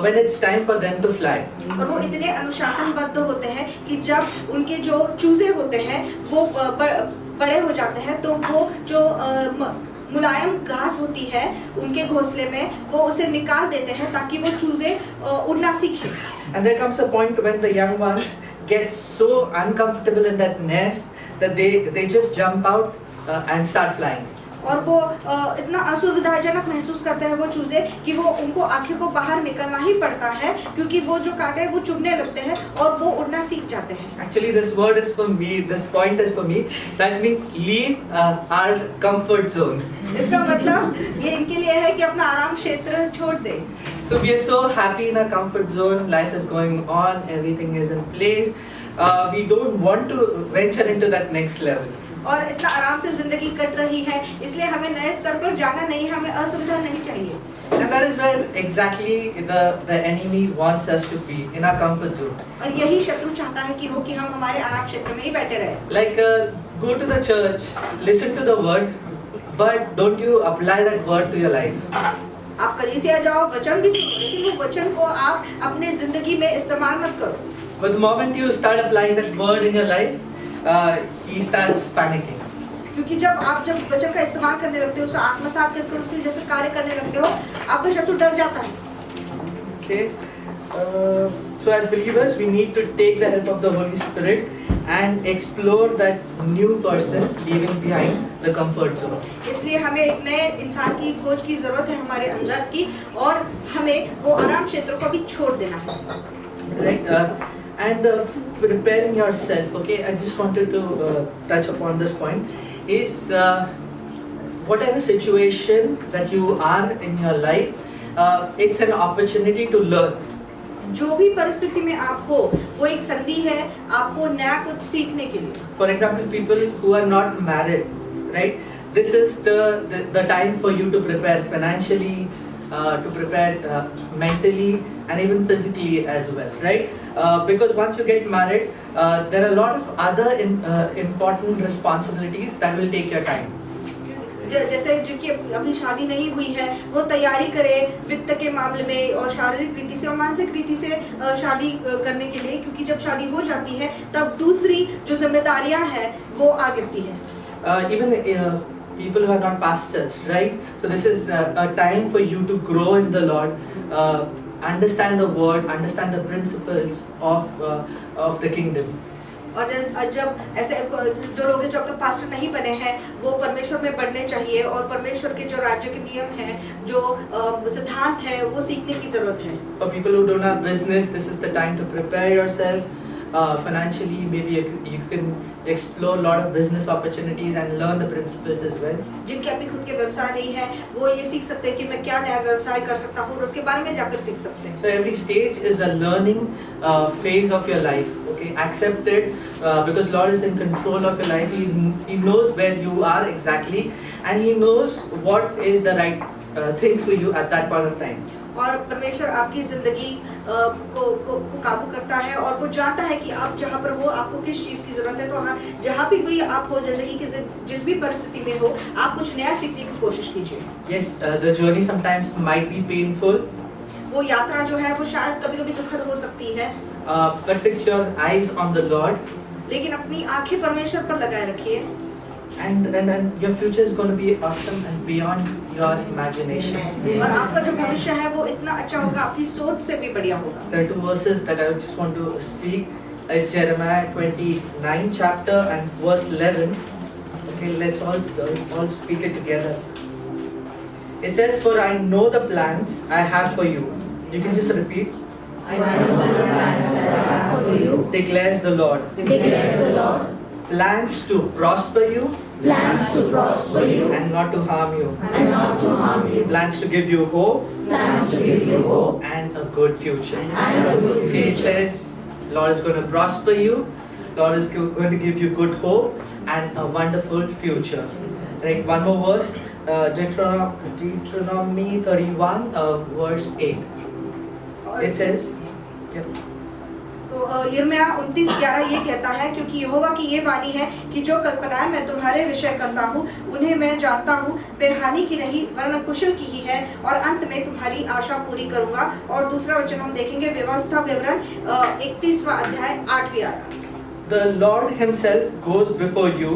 when it's time for them to fly. और वो इतने अनुशासनबद्ध होते हैं कि जब उनके जो चूजे होते हैं वो बड़े हो जाते हैं, तो वो जो मुलायम घास होती है उनके घोंसले में, वो उसे निकाल देते हैं ताकि वो चूजे उड़ना सीखें। And there comes a point when the young ones get so uncomfortable in that nest that they just jump out and start flying. और वो इतना असुविधाजनक महसूस करते हैं वो चूजे कि वो उनको आखिर को बाहर निकलना ही पड़ता है, क्योंकि वो जो कांटे वो चुभने लगते हैं और वो उड़ना सीख जाते हैं। Actually, this word is for me. This point is for me. That means leave our comfort zone. इसका मतलब ये इनके लिए है कि अपना आराम क्षेत्र छोड़ दे। So we are so happy in our comfort zone. Life is going on. Everything is in place. We don't want to venture into that next level. और इतना आराम से जिंदगी कट रही है, इसलिए हमें नए स्तर पर जाना नहीं, हमें असुविधा नहीं चाहिए। And that is where exactly the enemy wants us to be, in our comfort zone. और यही शत्रु चाहता है कि हम हमारे आराम क्षेत्र में ही बैठे रहे। Like go to the church, listen to the word, but don't you apply that word to your life. आप कलीसिया जाओ, वचन भी सुनो, लेकिन वो वचन को आप अपने जिंदगी में इस्तेमाल मत करो। But the moment you start applying that word in your life, he starts panicking. क्योंकि जब वचन का इस्तेमाल करने लगते हो, उसे आत्मसात करके उससे जैसे कार्य करने लगते हो, आपका शत्रु डर जाता है। Okay. So as believers, we need to take the help of the Holy Spirit and explore that new person, leaving behind the comfort zone. इसलिए हमें एक नए इंसान की खोज की जरूरत है हमारे अंदर की, और हमें वो आराम क्षेत्र को भी छोड़ देना है. Right? And preparing yourself, okay, I just wanted to touch upon this point, is whatever situation that you are in your life, it's an opportunity to learn. जो भी परिस्थिति में आप हो, वो एक संधि है आपको नया कुछ सीखने के लिए. For example, people who are not married, right? This is the time for you to prepare financially, to prepare mentally and even physically as well, right? Because once you get married, there are a lot of other important responsibilities that will take your time. जैसे जिनकी अभी शादी नहीं हुई है, वो तैयारी करे वित्त के मामले में और शारीरिक रीति से और मानसिक रीति से शादी करने के लिए, क्योंकि जब शादी हो जाती है तब दूसरी जो जिम्मेदारियां हैं वो आ गिरती है. Even people who are not pastors, right? So this is a time for you to grow in the Lord, understand the word, understand the principles of the kingdom. और जब ऐसे जो लोग जो अब तक पास्टर नहीं बने हैं, वो परमेश्वर में बढ़ने चाहिए और परमेश्वर के जो राज्य के नियम हैं, जो सिद्धांत है, वो सीखने की जरूरत है. For people who don't have business, this is the time to prepare yourself financially. Maybe you can explore a lot of business opportunities and learn the principles as well. जिनके अपनी खुद के व्यवसाय नहीं है, वो ये सीख सकते हैं कि मैं क्या नया व्यवसाय कर सकता हूँ और उसके बारे में जाकर सीख सकते हैं. So every stage is a learning phase of your life. Okay, accept it because Lord is in control of your life. He knows where you are exactly, and He knows what is the right thing for you at that point of time. और परमेश्वर आपकी जिंदगी को काबू करता है और वो जानता है कि आप जहाँ पर हो आपको किस चीज़ की जरूरत है. तो हाँ, जहाँ भी आप हो जिंदगी की जिस भी परिस्थिति में हो, आप कुछ नया सीखने की कोशिश कीजिए. Yes, the journey sometimes might be painful. वो यात्रा जो है वो शायद कभी-कभी दुखद हो सकती है. But fix your eyes on the Lord. लेकिन अपनी आंखें परमेश्वर पर लगाए रखिए. And your future is going to be awesome and beyond your imagination. और आपका जो भविष्य है वो इतना अच्छा होगा, आपकी सोच से भी बढ़िया होगा. There are two verses that I just want to speak. It's Jeremiah 29 chapter and verse 11. Okay, let's all speak it together. It says, "For I know the plans I have for you." You can just repeat. I know the plans I have for you, Declares the Lord. declares the Lord. Plans to prosper you Plans to prosper you and not to harm you. and not to harm you. Plans to give you hope Plans to give you hope and a good future. and a good Okay, it future. says Lord is going to prosper you. Lord is going to give you good hope and a wonderful future. Right, one more verse, Deuteronomy 31 verse 8. It says, yep. तो यिर्मयाह 29:11 ये कहता है, क्योंकि यहोवा की ये वाणी है कि जो कल्पनाएं मैं तुम्हारे विषय करता हूँ उन्हें मैं जानता हूँ, वे हानि की नहीं वरन कुशल की ही है, और अंत में तुम्हारी आशा पूरी करूँगा. और दूसरा वचन हम देखेंगे व्यवस्था विवरण 31वां अध्याय 8वीं आयत. The Lord Himself goes before you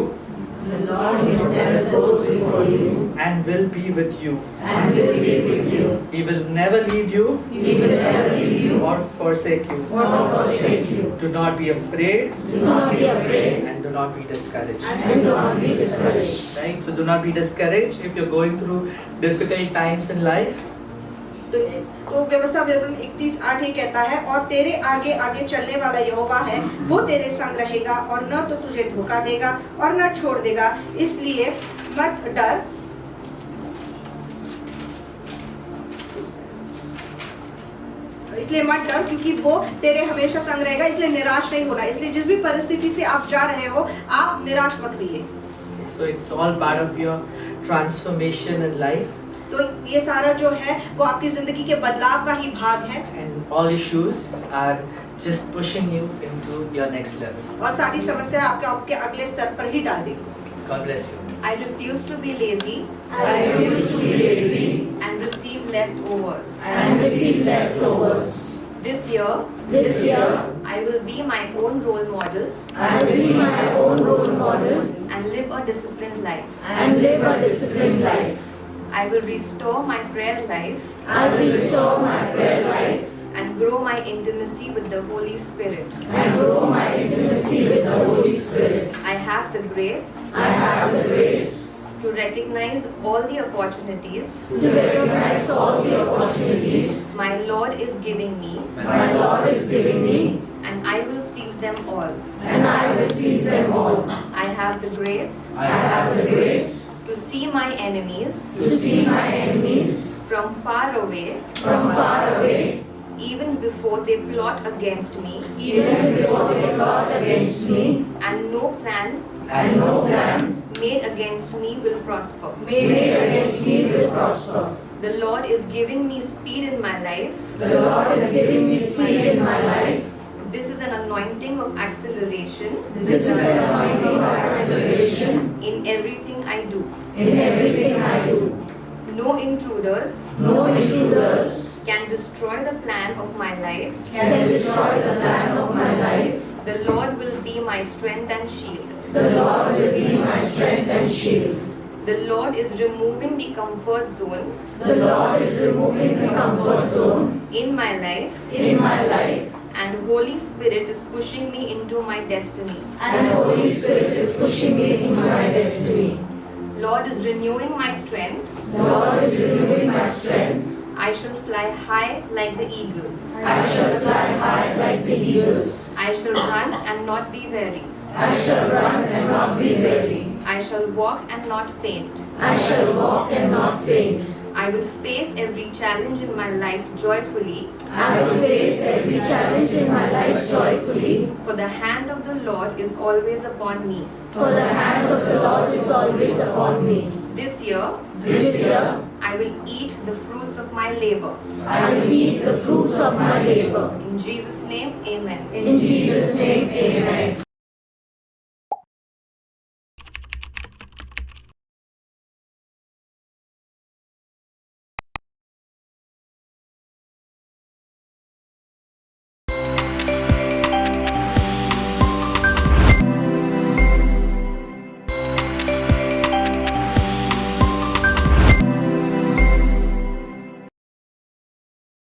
The Lord Himself goes before you and will be with you. and will be with you. He will never leave you He will never leave you or forsake you. or forsake you. Do not be afraid Do not be afraid and do not be discouraged. and do not be discouraged. Right? So do not be discouraged if you're going through difficult times in life. तो व्यवस्था विवरण 31:8 ही कहता है, और तेरे आगे आगे चलने वाला यहोवा है, वो तेरे संग रहेगा और न तो तुझे धोखा देगा और न छोड़ देगा, इसलिए मत डर. इसलिए मत डर, क्योंकि वो तेरे हमेशा संग रहेगा. इसलिए निराश नहीं होना. इसलिए जिस भी परिस्थिति से आप जा रहे हो, आप निराश मत होइए. So it's all part of your transformation in life, तो ये सारा जो है वो आपकी जिंदगी के बदलाव का ही भाग है, and all issues are just pushing you into your next level. और सारी समस्या आपके अगले स्तर पर ही डाल देगी. God bless you. I refuse to be lazy I refuse to be lazy and receive leftovers. and receive leftovers. This year, This year, I will be my own role model I will be my own role model and live a disciplined life. and live a disciplined life. I will restore my prayer life I will restore my prayer life and grow my intimacy with the Holy Spirit. and grow my intimacy with the Holy Spirit. I have the grace I have the grace to recognize all the opportunities to recognize all the opportunities my Lord is giving me, my Lord is giving me, and I will seize them all. and I will seize them all. I have the grace I have the grace to see my enemies to see my enemies from far away, from far away, even before they plot against me, even before they plot against me, and no plan and no plan made against me will prosper. made against me will prosper. The Lord is giving me speed in my life. The Lord is giving me speed in my life. This is an anointing of acceleration This is an anointing of acceleration in everything I do. in everything I do. No intruders No intruders can destroy the plan of my life. can destroy the plan of my life. The Lord will be my strength and shield. The Lord will be my strength and shield. The Lord is removing the comfort zone The Lord is removing the comfort zone in my life, in my life, and Holy Spirit is pushing me into my destiny. and Holy Spirit is pushing me into my destiny. Lord is renewing my strength. The Lord is renewing my strength. I shall fly high like the eagles. I shall fly high like the eagles. I shall run and not be weary. I shall run and not be weary. I shall walk and not faint. I shall walk and not faint. I will face every challenge in my life joyfully, I will face every challenge in my life joyfully, for the hand of the Lord is always upon me. for the hand of the Lord is always upon me. This year, This year, I will eat the fruits of my labor. I will eat the fruits of my labor. In Jesus' name, amen. In Jesus' name, amen.